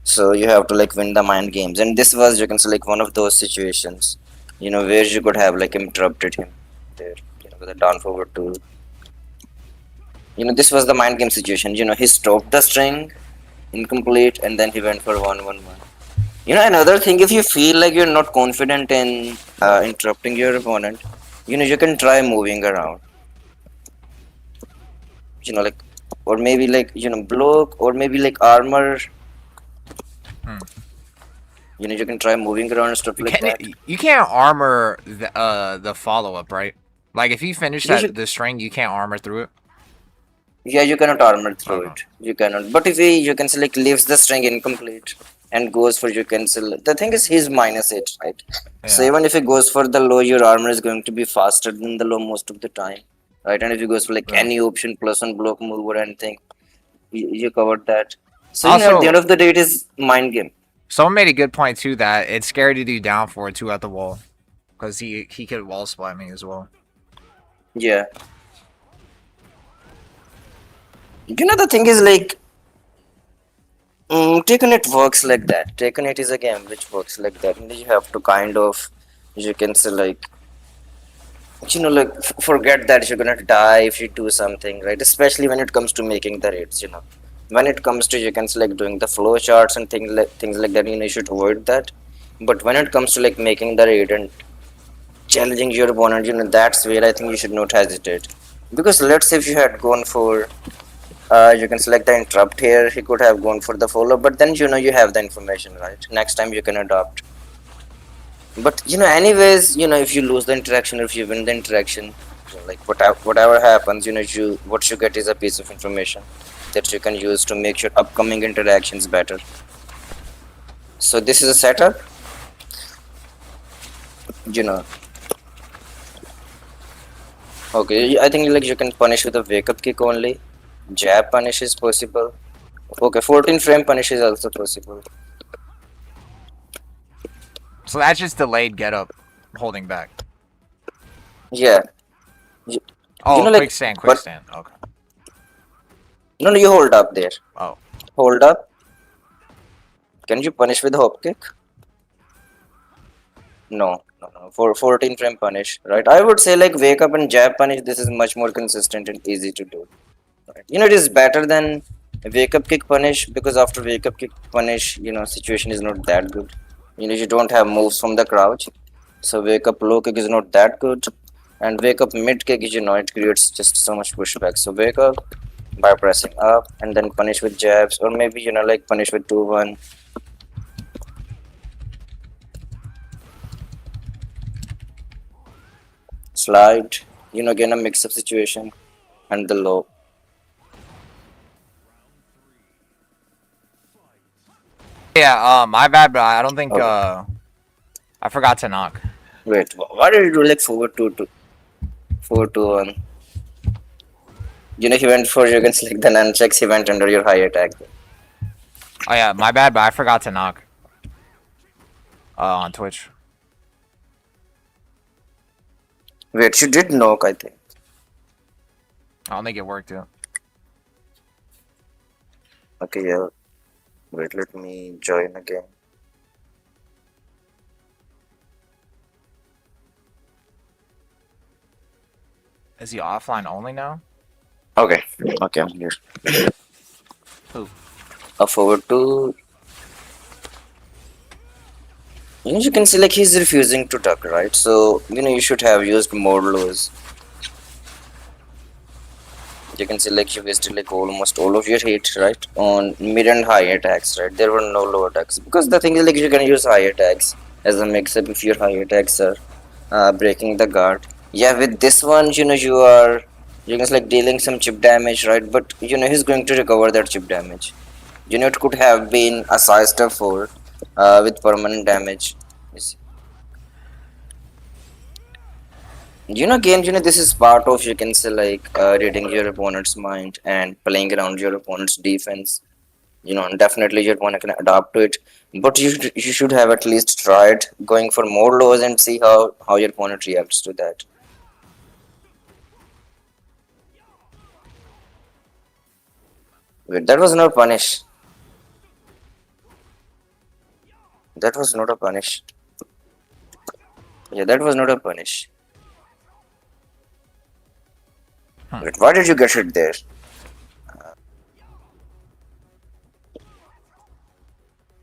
So you have to like win the mind games, and this was you can say like one of those situations, where you could have like interrupted him there, with a down forward tool. This was the mind game situation. He stopped the string, incomplete, and then he went for 1-1-1. Another thing, if you feel like you're not confident in interrupting your opponent, you can try moving around. Like, or maybe like block, or maybe like armor. You can try moving around and stuff like that. You can't armor the follow up, right? Like if you finish the string, you can't armor through it. Yeah, you cannot armor through it. You cannot. But if you can select leaves the string incomplete and goes for you can select. The thing is, he's -8, right? Yeah. So even if he goes for the low, your armor is going to be faster than the low most of the time, right? And if he goes for like any option plus one block move or anything, you covered that. So also, at the end of the day, it is mind game. Someone made a good point too that it's scary to do down forward too at the wall, because he could wall splat me as well. Yeah. The thing is like, Taken It works like that. Taken It is a game which works like that, and you have to kind of, you can say like, like forget that you're gonna die if you do something, right? Especially when it comes to making the raids, when it comes to you can select doing the flow charts and things like that, you should avoid that. But when it comes to like making the raid and challenging your opponent, that's where I think you should not hesitate. Because let's say if you had gone for you can select the interrupt here, he could have gone for the follow, but then you have the information, right? Next time you can adopt. But anyways, if you lose the interaction or if you win the interaction, like whatever happens, what you get is a piece of information that you can use to make your upcoming interactions better. So this is a setup. you know okay, I think like you can punish with a wake up kick only. Jab punish is possible. Okay, 14 frame punish is also possible. So that's just delayed get up, holding back. Yeah. you, Oh, like quick stand, quick stand. Okay. No, you hold up there. Oh. Hold up. Can you punish with hop kick? No. For 14 frame punish, right? I would say like wake up and jab punish. This is much more consistent and easy to do. Right? It is better than wake up kick punish, because after wake up kick punish, situation is not that good. You don't have moves from the crouch, so wake up low kick is not that good, and wake up mid kick is it creates just so much pushback. So wake up by pressing up and then punish with jabs, or maybe like punish with 2-1. Slide, again a mix-up situation, and the low. Yeah, my bad, but I don't think, Okay. I forgot to knock. Wait, why did you do like forward 4-2-1? He went for, you can select the nunchucks, he went under your high attack. Oh yeah, my bad, but I forgot to knock. On Twitch. Wait, you did knock, I think. I don't think it worked, too. Okay, yeah. Wait, let me join again. Is he offline only now? Okay, I'm here. Who? A forward 2. You can see like he's refusing to duck, right? So, you should have used more lows. You can see like you wasted like almost all of your hit, right? On mid and high attacks, right? There were no low attacks. Because the thing is like you can use high attacks as a mix-up if your high attacks are breaking the guard. Yeah, with this one, you can like dealing some chip damage, right? But he's going to recover that chip damage. It could have been a size 4 with permanent damage. Again, this is part of, you can say, like reading your opponent's mind and playing around your opponent's defense. Definitely your opponent can adapt to it, but you should have at least tried going for more lows and see how your opponent reacts to that. Wait, that was not punish. That was not a punish. Yeah, that was not a punish. Wait, why did you get it there?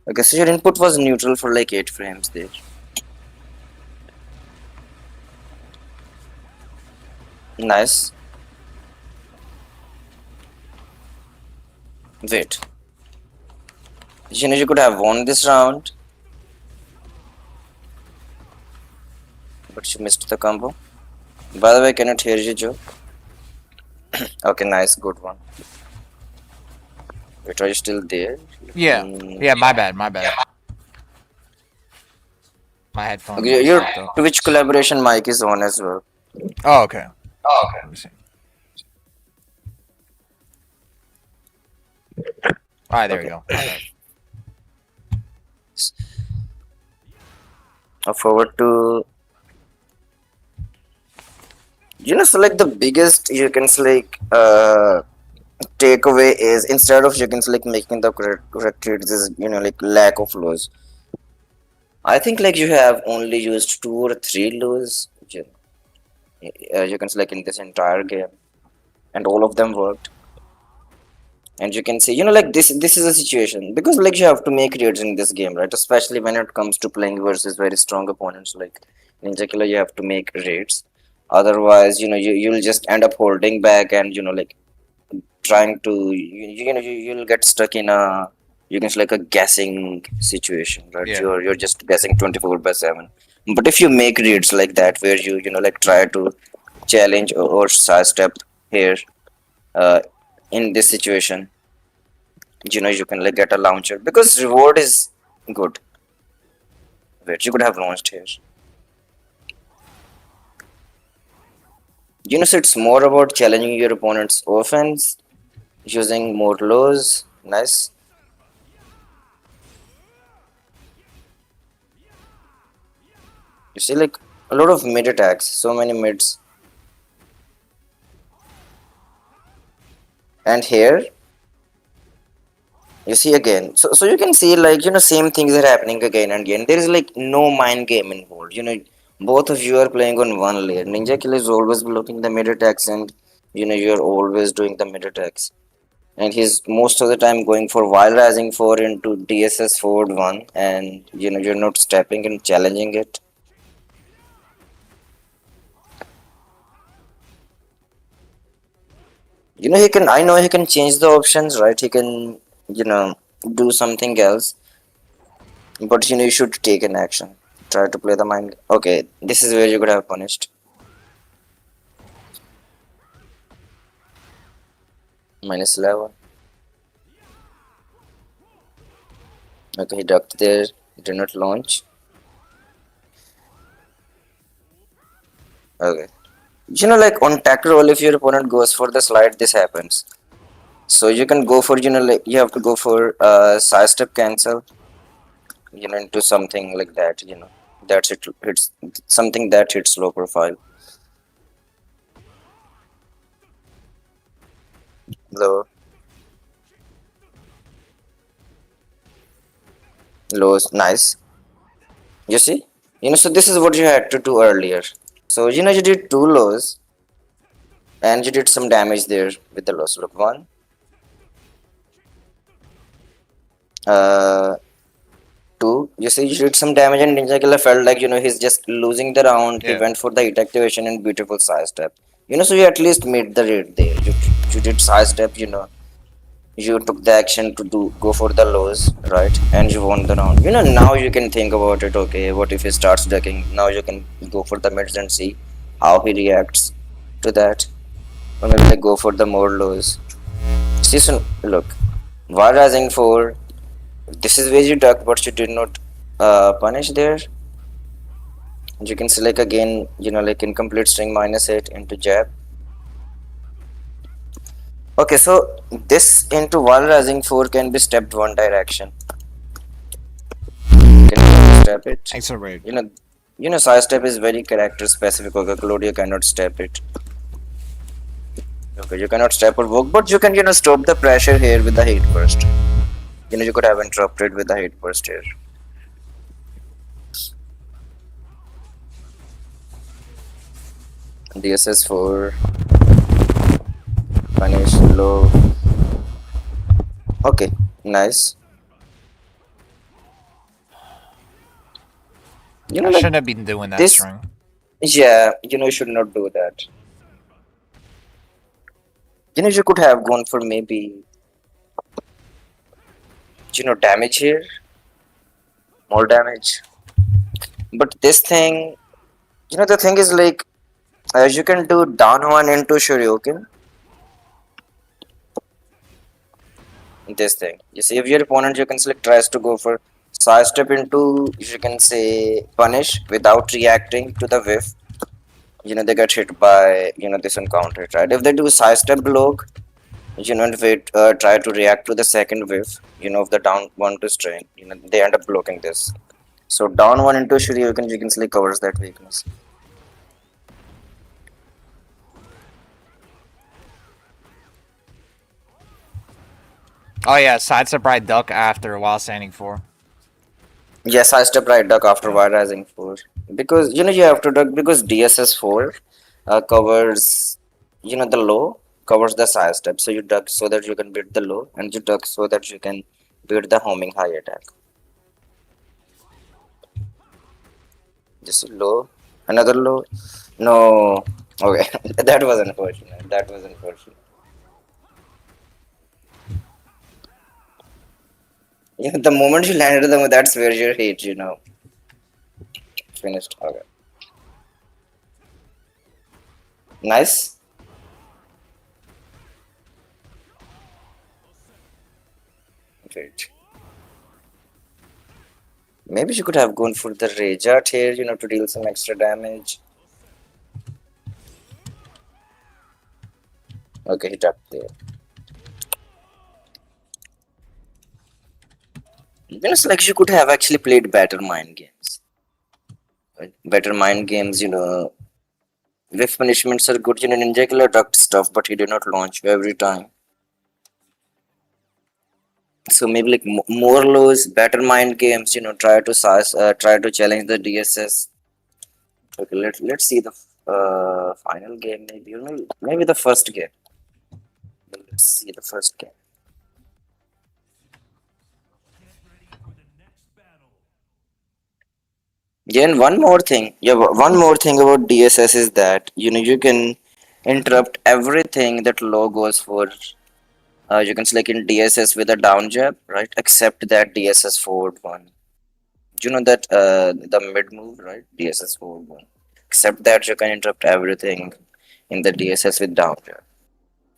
Okay, so your input was neutral for like 8 frames there. Nice. Wait. You could have won this round, but you missed the combo. By the way, I cannot hear you, Joe. Okay, nice, good one. Wait, are you still there? Yeah. Yeah, my bad. My headphones. Okay, your Twitch collaboration mic is on as well. Oh, okay. Let me see. Alright, there we go. Forward to so like the biggest you can like takeaway is, instead of you can like making the correct trades, is like lack of lows. I think like you have only used 2 or 3 lows. You can select in this entire game, and all of them worked. And you can see, like this is a situation because like you have to make reads in this game, right? Especially when it comes to playing versus very strong opponents like Ninja Killer, you have to make raids. Otherwise, you'll just end up holding back and like trying to you'll get stuck in a you can say like a guessing situation, right? Yeah. You're just guessing 24/7. But if you make reads like that where like try to challenge or sidestep here uh, in this situation, you can like get a launcher because reward is good. Wait, you could have launched here. So it's more about challenging your opponent's offense using more lows. Nice. You see, like a lot of mid attacks, so many mids. And here, you see again. So you can see, like, same things are happening again and again. There is like no mind game involved. Both of you are playing on one layer. Ninja Kill is always blocking the mid attacks, and you're always doing the mid attacks. And he's most of the time going for while rising 4 into DSS forward 1, and you're not stepping and challenging it. I know he can change the options, right? He can, do something else. But you should take an action. Try to play the mind. Okay, this is where you could have punished. -11. Okay, he ducked there. Did not launch. Okay. Like on tack roll, if your opponent goes for the slide, this happens. So you can go for, like you have to go for sidestep cancel, into something like that, that's it. It's something that hits low profile. Low. Lows, nice. You see? So this is what you had to do earlier. So, you did 2 lows and you did some damage there with the lows. Look, 1. 2. You see, you did some damage and Ninja Killer felt like, he's just losing the round. Yeah. He went for the hit activation and beautiful sidestep. So you at least made the raid there. You did sidestep, you took the action to go for the lows, right? And you won the round. Now you can think about it. Okay, what if he starts ducking? Now you can go for the mids and see how he reacts to that, or maybe like go for the more lows. See, so look, while rising 4, this is where you duck, but you did not punish there. You can select again, like incomplete string -8 into jab. Okay, so this into while rising 4 can be stepped one direction. Can step it. It's a raid. Sidestep is very character specific. Okay, Claudio cannot step it. Okay, you cannot step or walk, but you can, stop the pressure here with the hate burst. You could have interrupted with the hate burst here. DSS 4. Punish low. Okay, nice. I Like shouldn't have been doing that this. string. Yeah, you should not do that. You could have gone for maybe, damage here. More damage. But this thing, the thing is like, you can do down 1 into Shoryuken. This thing. You see, if your opponent, you can select tries to go for sidestep into, you can say, punish without reacting to the whiff. They get hit by, this encounter, right? If they do sidestep block, and wait, try to react to the second whiff, of the down 1 to strain, they end up blocking this. So down 1 into Shoryuken, you can select covers that weakness. Oh yeah, sidestep right duck after while standing 4. Yes, I step right duck after while rising 4. Because you have to duck because DSS 4. covers, the low covers the side step. So you duck so that you can beat the low, and you duck so that you can beat the homing high attack. Just low, another low. No, okay, that was unfortunate. That was unfortunate. Yeah, the moment you landed them, that's where your hit. Finished. Okay, nice. Great. Maybe she could have gone for the Rage Art here, to deal some extra damage. Okay, hit up there. It's like she could have actually played better mind games. Right? Better mind games, whiff punishments are good, Ninjakilla ducked stuff, but he did not launch every time. So maybe like more lows, better mind games, try to challenge the DSS. Okay, let's see the final game, maybe, maybe the first game. Let's see the first game. Yeah, and one more thing. Yeah, one more thing about DSS is that you can interrupt everything that low goes for. You can select in DSS with a down jab, right? Except that DSS forward one. You know that the mid move, right? DSS forward one. Except that you can interrupt everything in the DSS with down jab.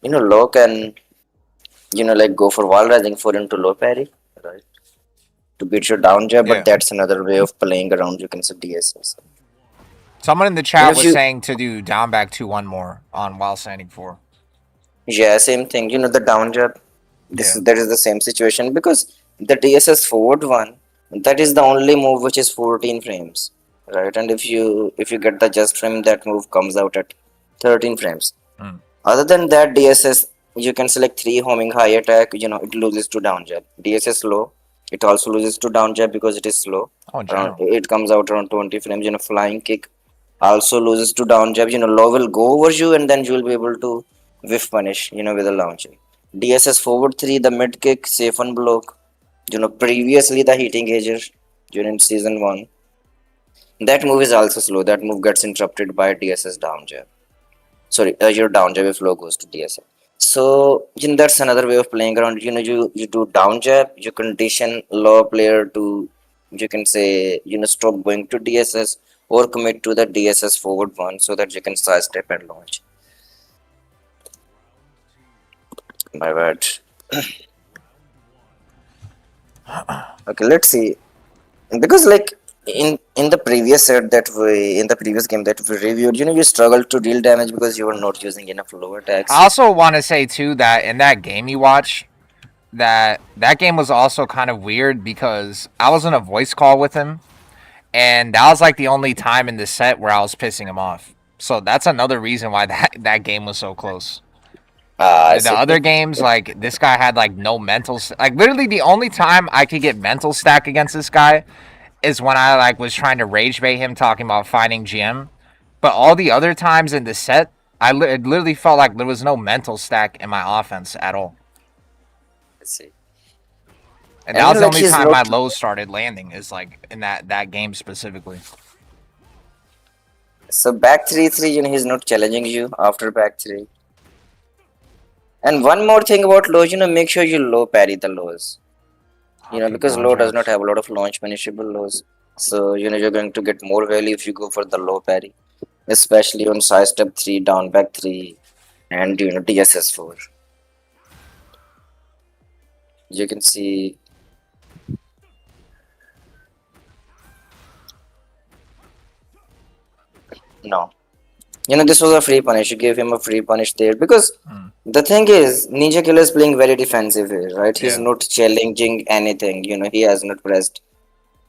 Low can like go for wall rising for into low parry, right? To beat your down jab, but Yeah. that's another way of playing around. You can say DSS. Someone in the chat If was you saying to do down back 2-1 more on while standing 4. Yeah, same thing. The down jab. Yeah. That is the same situation because the DSS forward one, that is the only move which is 14 frames, right? And if you get the just frame, that move comes out at 13 frames. Mm. Other than that, DSS, you can select 3 homing high attack. It loses to down jab. DSS low, it also loses to down jab because it is slow. Oh, in Around general. it comes out around 20 frames. Flying kick also loses to down jab. Low will go over you, and then you will be able to whiff punish. With a launcher. DSS forward 3, the mid kick, safe on block. Previously the heating gauger during season 1. That move is also slow. That move gets interrupted by DSS down jab. Sorry, your down jab if low goes to DSS. So that's another way of playing around. You do down jab, you condition low player to, you can say, stop going to DSS or commit to the DSS forward one so that you can sidestep and launch. My bad. Okay, let's see. Because like in the previous set that we in the previous game that we reviewed, you struggled to deal damage because you were not using enough low attacks. I also want to say too that in that game you watch, that game was also kind of weird because I was in a voice call with him, and that was like the only time in the set where I was pissing him off. So that's another reason why that game was so close. I The see. other games, like this guy had like no mental, like literally the only time I could get mental stack against this guy is when I like was trying to rage bait him talking about fighting GM. But all the other times in the set, it literally felt like there was no mental stack in my offense at all. I see. And And that was the like only he's time my not. lows started landing, is like in that game specifically. So back 3-3, he's not challenging you after back 3. And one more thing about lows, make sure you low parry the lows. Okay, Because bronze low does not racks. have a lot of launch punishable lows. So, you're going to get more value if you go for the low parry. Especially on side step 3, down back 3, and DSS 4. You can see. No. This was a free punish. You gave him a free punish there because the thing is, Ninjakilla is playing very defensive here, right? He's Yeah. not challenging anything. He has not pressed,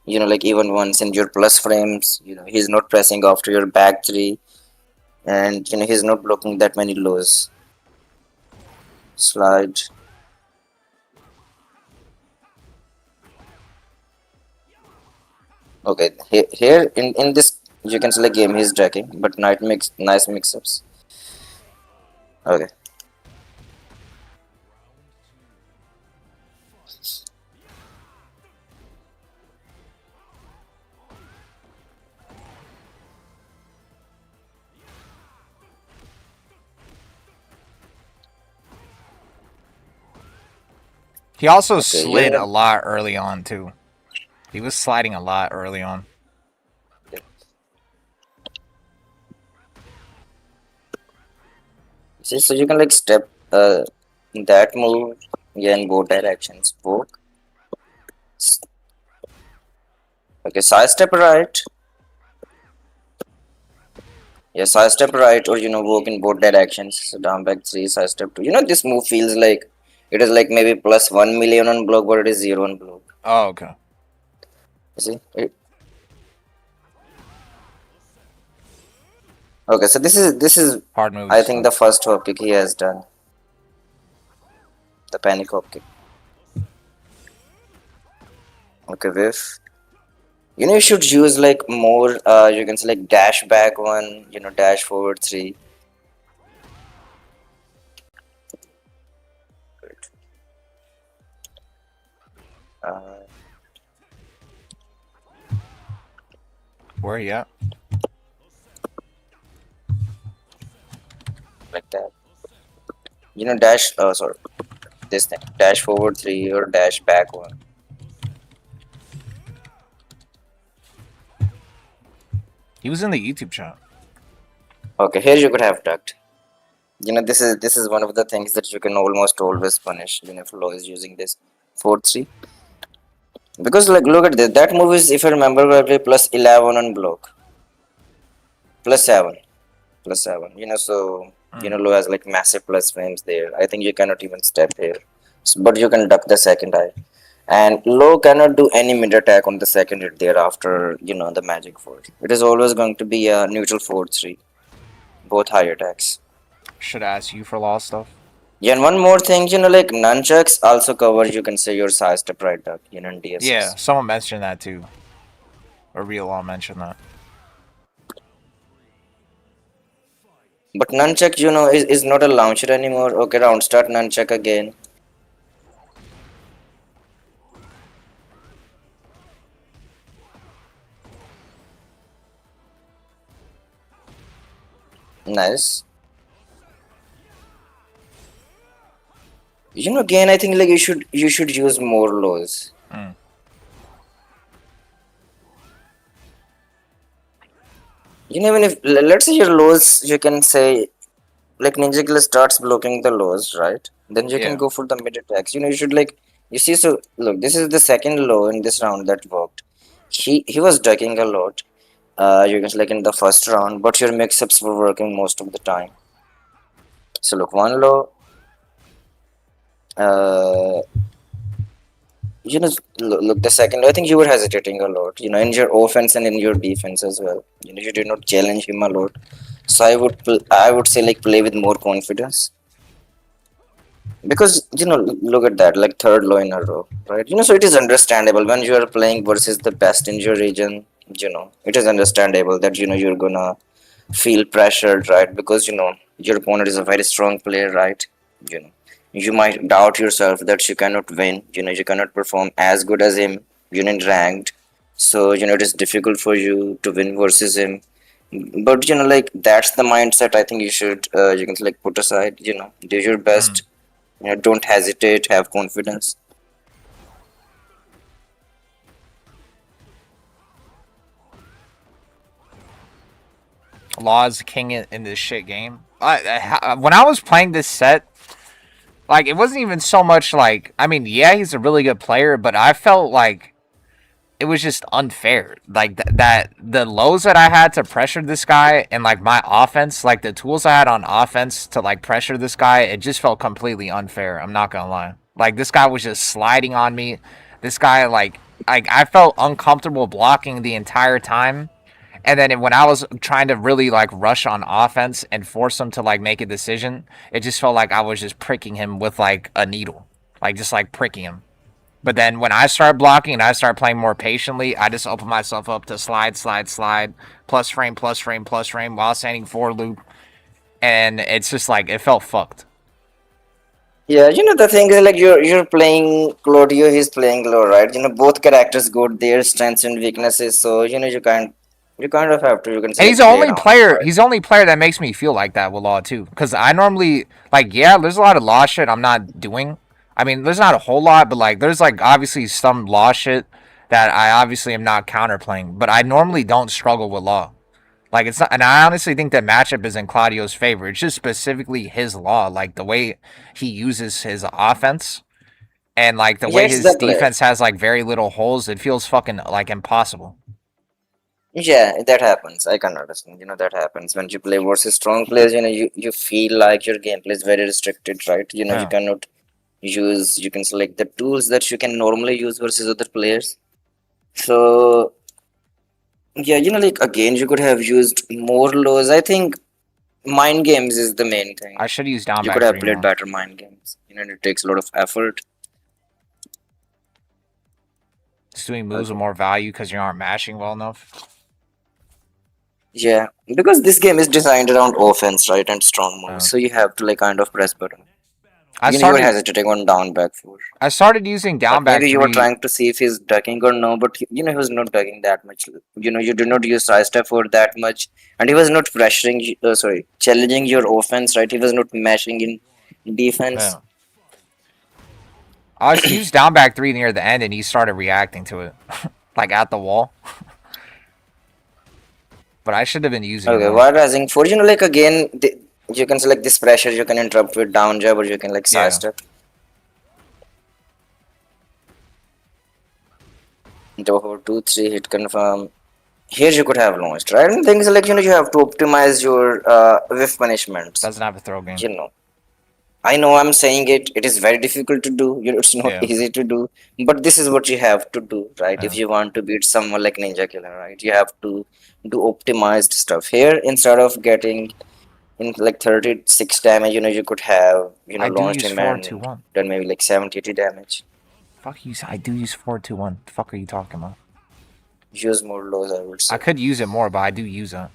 like even once in your plus frames. He's not pressing after your back 3, and he's not blocking that many lows. Slide. Okay, here in this You can select game he's jacking, but nice mix-ups. Okay. He also Okay, slid yeah. a lot early on too. He was sliding a lot early on. See, so you can like step that move, yeah, in both directions. Poke. Okay, side step right. Yeah, side step right, or walk in both directions. So down back three, side step two. This move feels like it is like maybe plus 1 million on block, but it is zero on block. Oh, okay. See? Okay, so this is Hard moves. I think the first hop kick he has done. The panic hop kick. Okay, whiff. You should use like more. You can say like dash back one. Dash forward three. Good. Uh, Where are you at? like that. Dash. Oh, sorry. This thing. Dash forward three or dash back one. He was in the YouTube chat. Okay, here you could have ducked. This is one of the things that you can almost always punish. If Law is using this 4-3. Because like look at this. That move is, if I remember correctly, plus 11 on block. Plus 7. Plus 7. So Law has like massive plus frames there. I think you cannot even step here. But you can duck the second eye. And Law cannot do any mid attack on the second hit there after, the magic force. It is always going to be a neutral 4-3. Both high attacks. Should ask you for law stuff. Yeah, and one more thing, like nunchucks also cover, you can say, your side step right duck, in DSS. Yeah, someone mentioned that too. Or Real Law mentioned that. But nunchuck, is not a launcher anymore. Okay, round start nunchuck again. Nice. Again, I think like you should use more lows. Mm. Even if let's say your lows, you can say like Ninjakilla starts blocking the lows, right? Then you can Yeah. go for the mid attacks. You should like you see. So look, this is the second low in this round that worked. He was ducking a lot. You can say like in the first round, but your mix-ups were working most of the time. So look, one low. Uh, look, the second. I think you were hesitating a lot. In your offense and in your defense as well. You did not challenge him a lot. So I would say like play with more confidence. Because look at that, like third low in a row, right? So it is understandable when you are playing versus the best in your region. It is understandable that you're gonna feel pressured, right? Because your opponent is a very strong player, right? you know you might doubt yourself that you cannot win. You cannot perform as good as him, in ranked. So it is difficult for you to win versus him. But like that's the mindset I think you should you can like put aside. Do your best. Don't hesitate, have confidence. Law is king in this shit game. When I was playing this set, like, it wasn't even so much like, I mean, yeah, he's a really good player, but I felt like it was just unfair. Like, that the lows that I had to pressure this guy and, like, my offense, like, the tools I had on offense to, like, pressure this guy, it just felt completely unfair. I'm not gonna lie. Like, this guy was just sliding on me. This guy, like I felt uncomfortable blocking the entire time. And then when I was trying to really, like, rush on offense and force him to, like, make a decision, it just felt like I was just pricking him with, like, a needle. Like, just, like, pricking him. But then when I start blocking and I start playing more patiently, I just open myself up to slide, slide, slide, plus frame, plus frame, plus frame while standing for loop. And it's just like, it felt fucked. Yeah, the thing is like you're playing Claudio, he's playing Low, right? Both characters got their strengths and weaknesses, so you kind of have to, you can And he's select the play only around, player. right? He's the only player that makes me feel like that with Law too. Because I normally like, yeah, there's a lot of Law shit I'm not doing. I mean, there's not a whole lot, but like, there's like obviously some Law shit that I obviously am not counterplaying. But I normally don't struggle with Law. Like it's not, and I honestly think that matchup is in Claudio's favor. It's just specifically his Law, like the way he uses his offense, and like the Yeah, way it's his the player. defense has like very little holes. It feels fucking like impossible. Yeah, that happens. I can understand. That happens when you play versus strong players. You feel like your gameplay is very restricted, right? You Yeah. cannot use. You can select the tools that you can normally use versus other players. So yeah, like again, you could have used more lows. I think mind games is the main thing. I should use down You could back have 3 played more. better mind games. It takes a lot of effort. Just doing moves with more value because you aren't mashing well enough. Yeah, because this game is designed around offense, right, and strong moves. Yeah. So you have to like kind of press button. I You were started. hesitating on down back four. I started using down back Maybe you were 3. trying to see if he's ducking or no, but he was not ducking that much. You did not use side step for that much, and he was not pressuring. Sorry, challenging your offense, right? He was not mashing in defense. Yeah. I used down back 3 near the end, and he started reacting to it, like at the wall. But I should have been using. Okay, it more. while rising 4, like again, you can select this pressure. You can interrupt with down jab, or you can like side Yeah. step. Over 2-3 hit confirm. Here you could have launched, right? And things like you have to optimize your whiff punishments. Doesn't have a throw game. I know I'm saying it. It is very difficult to do. It's not Yeah. easy to do, but this is what you have to do, right? If Yeah. you want to beat someone like Ninjakilla, right? You have to do optimized stuff here instead of getting in like 36 damage. You could have I do launched use him 4-2-1. and done maybe like 70-80 damage. Fuck you! I do use 4-2-1. The fuck are you talking about? Use more lows, I would say. I could use it more, but I do use it.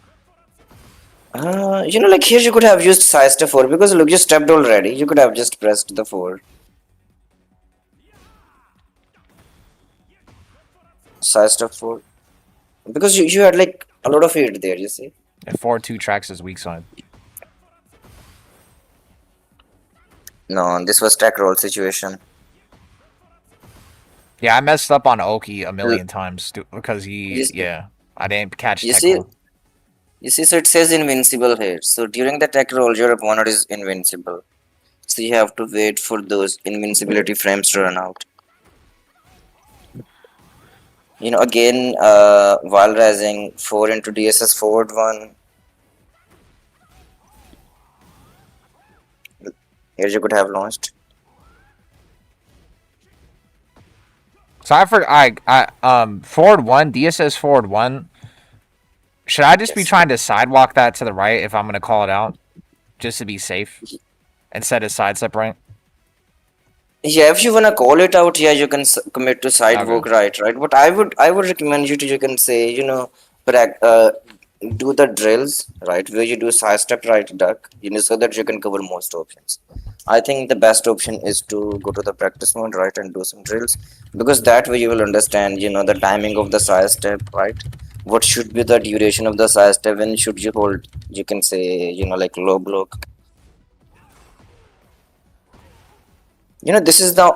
Like here you could have used size to 4 because look, you stepped already. You could have just pressed the 4. Size to 4. Because you had like a lot of hit there, you see. And 4-2 tracks his weak side. No, this was tech roll situation. Yeah, I messed up on Oki a million times because he. Yes. Yeah, I didn't catch You tech see, roll. so it says invincible here. So during the tech roll, your opponent is invincible. So you have to wait for those invincibility frames to run out. Again, while rising 4 into DSS forward 1. Here you could have launched. So forward 1, DSS forward 1. Should I just be Yes. trying to sidewalk that to the right if I'm going to call it out? Just to be safe? Instead of sidestep right? Yeah, if you wanna call it out, yeah, you can commit to sidewalk right. But I would recommend you can say, do the drills, right, where you do side step right duck, so that you can cover most options. I think the best option is to go to the practice mode, right, and do some drills, because that way you will understand, the timing of the side step, right? What should be the duration of the side step? When should you hold? You can say, like low block. This is the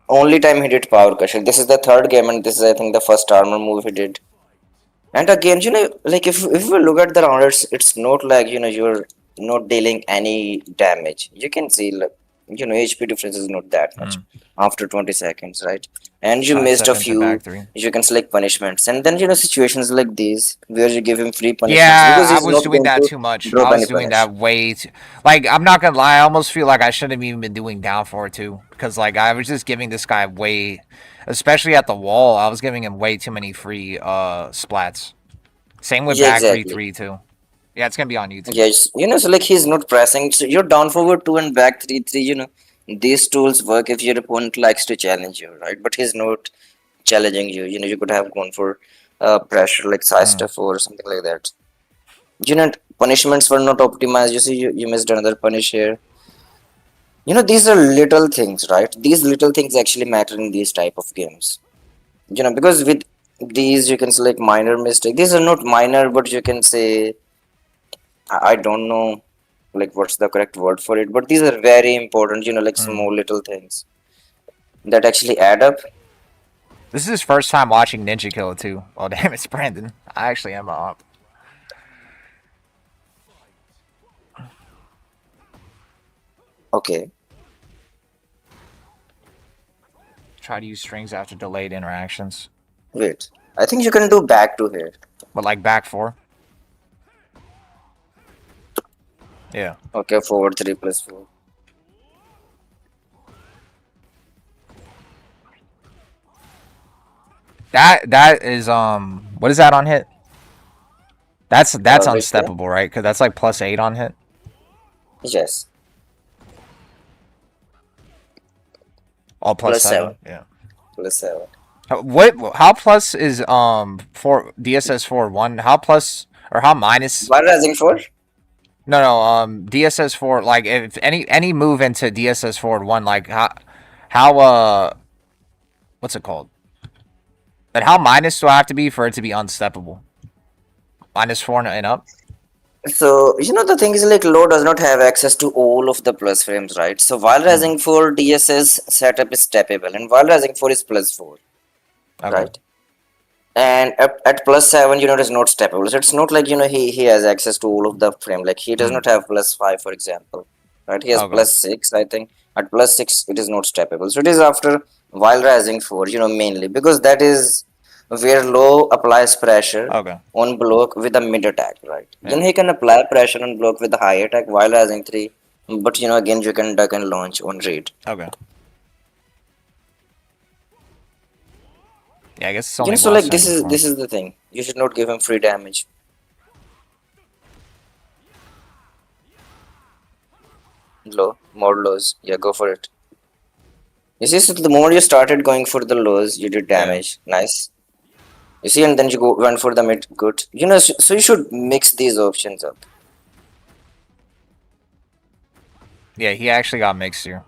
only time he did power cushion. This is the third game, and this is I think the first armor move he did. And again, like if we look at the round, it's not like you're not dealing any damage. You can see like HP difference is not that much after 20 seconds, right? And you missed a Sidestep into few. back 3. You can select punishments, and then situations like these where you give him free punishments Yeah, because I he's was not doing going that to too much. drop I was any doing punish. that way too. Like, I'm not gonna lie, I almost feel like I shouldn't have even been doing down 4-2. Because, like, I was just giving this guy way, especially at the wall, I was giving him way too many free splats. Same with Yeah, back exactly. 3-3 too. Yeah, it's gonna be on YouTube. Yes, so like he's not pressing. So you're down forward 2 and back 3-3. these tools work if your opponent likes to challenge you, right? But he's not challenging you. You could have gone for pressure like side Mm. stuff or something like that. Punishments were not optimized. You see, you missed another punish here. These are little things, right? These little things actually matter in these type of games. Because with these you can say like minor mistake. These are not minor, but you can say I don't know like what's the correct word for it, but these are very important, like Mm. small little things that actually add up. This is his first time watching Ninjakilla too. Oh damn, it's Brandon. I actually am a op. Okay, Try to use strings after delayed interactions. wait. I think you can do back to here. But like back four. Yeah. Okay, forward 3+4. That is what is that on hit? That's Which one? unsteppable, right? Because that's like +8 on hit. Yes, All plus +7. 7. Yeah. Plus 7. What? How plus is for DSS 4 1? How plus or how minus? While rising 4? No. DSS 4, like if any move into DSS 1, like how what's it called? And how minus do I have to be for it to be unsteppable? -4 and up. So, the thing is like low does not have access to all of the plus frames, right? So while Mm. rising 4 DSS setup is steppable and while rising 4 is +4, Okay. right? And at +7, it is not steppable. So it's not like, he has access to all of the frame. Like he does Mm. not have +5, for example, right? He has Okay. +6, I think. At +6, it is not steppable. So it is after while rising 4, mainly because that is where low applies pressure Okay. on block with a mid attack, right? Yeah. He can apply pressure on block with a high attack while rising 3. But, again, you can duck and launch on read. Okay. Yeah, I guess it's only So like blasting for this is the thing. You should not give him free damage. Low, more lows. Yeah, go for it. You see, so the moment you started going for the lows, you did Yeah. damage. Nice. You see, and then you went for the mid. Good. So you should mix these options up. Yeah, he actually got mixed here.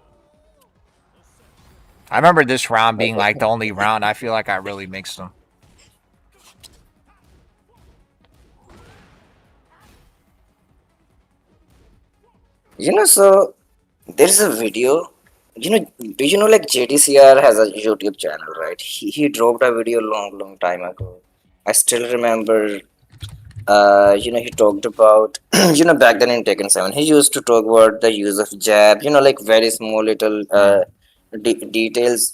I remember this round being like the only round I feel like I really mixed him. So there's a video. Do you know like JDCR has a YouTube channel, right? He dropped a video long time ago. I still remember. He talked about, back then in Tekken 7, he used to talk about the use of jab, like very small little details.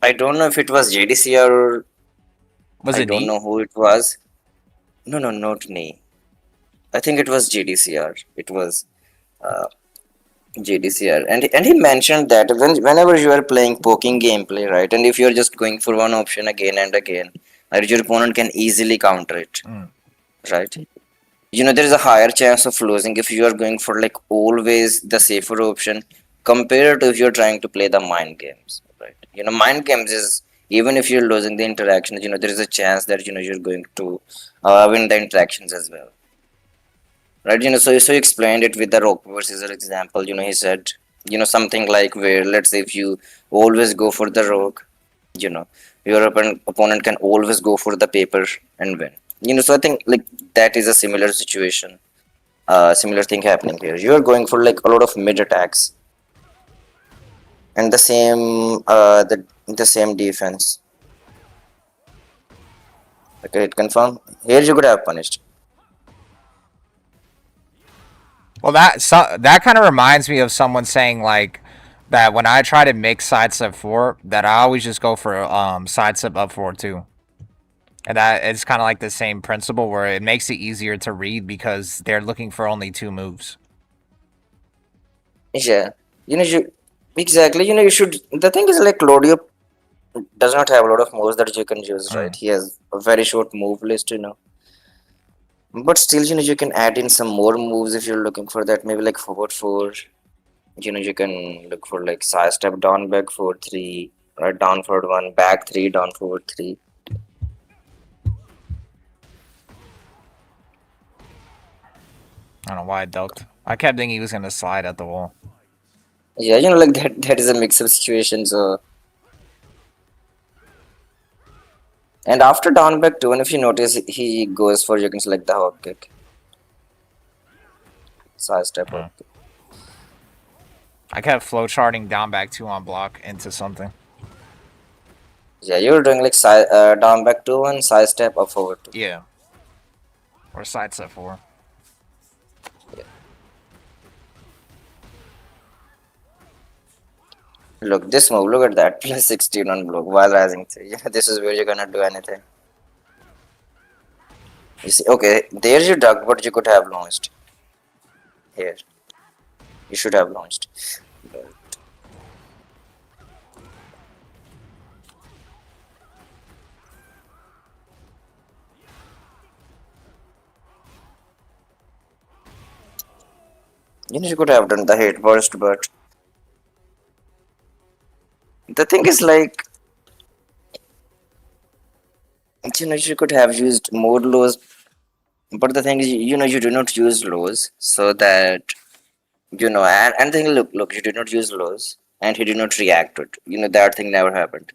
I don't know if it was JDCR or Was I it don't neat? know who it was. No, not me. I think it was JDCR. It was uh, JDCR, and he mentioned that whenever you are playing poking gameplay, right, and if you're just going for one option again and again, right, your opponent can easily counter it, Mm. right? There is a higher chance of losing if you are going for like always the safer option compared to if you're trying to play the mind games, right? Mind games is even if you're losing the interactions, there is a chance that you're going to win the interactions as well, right? So you explained it with the rock paper scissors example. He said something like where let's say if you always go for the rock, you know your opponent can always go for the paper and win. So I think like that is a similar situation, similar thing happening here. You are going for like a lot of mid attacks and the same defense. Okay, it confirm. Here you could have punished. Well, that kind of reminds me of someone saying like that when I try to mix sidestep 4, that I always just go for sidestep up 4 too. And that it's kind of like the same principle where it makes it easier to read because they're looking for only 2 moves. Yeah, you exactly. You should. The thing is like Claudio does not have a lot of moves that you can use, right? Mm. He has a very short move list, but still, you can add in some more moves if you're looking for that. Maybe like forward 4, You can look for like side step down back 4-3, right down forward 1, back 3, down forward 3. I don't know why I ducked. I kept thinking he was gonna slide at the wall. Yeah, like that is a mix of situations. And after down back 2, and if you notice, he goes for, you can select the hop kick. Side step hop kick. I kept flow charting down back 2 on block into something. Yeah, you're doing like side, down back 2 and side step up forward 2. Yeah. Or side step 4. Yeah. Look, this move, look at that. Plus 16 on block while rising 3. Yeah, this is where you're gonna do anything. You see, okay, there's your duck, but you could have launched. Here. You should have launched. But you could have done the hate burst, but the thing is like, you could have used more lows, but the thing is, you do not use lows, so that, and then look, you did not use lows, and he did not react to it. That thing never happened.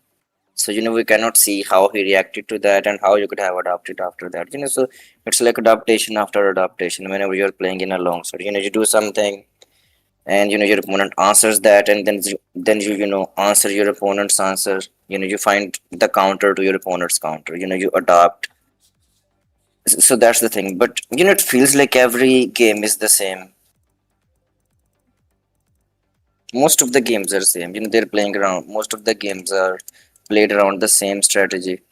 So, we cannot see how he reacted to that and how you could have adapted after that. So it's like adaptation after adaptation. Whenever you're playing in a long set, you do something, and your opponent answers that, and then you answer your opponent's answer. You find the counter to your opponent's counter. You adapt. So that's the thing. But it feels like every game is the same. Most of the games are same. They're playing around. Most of the games are played around the same strategy.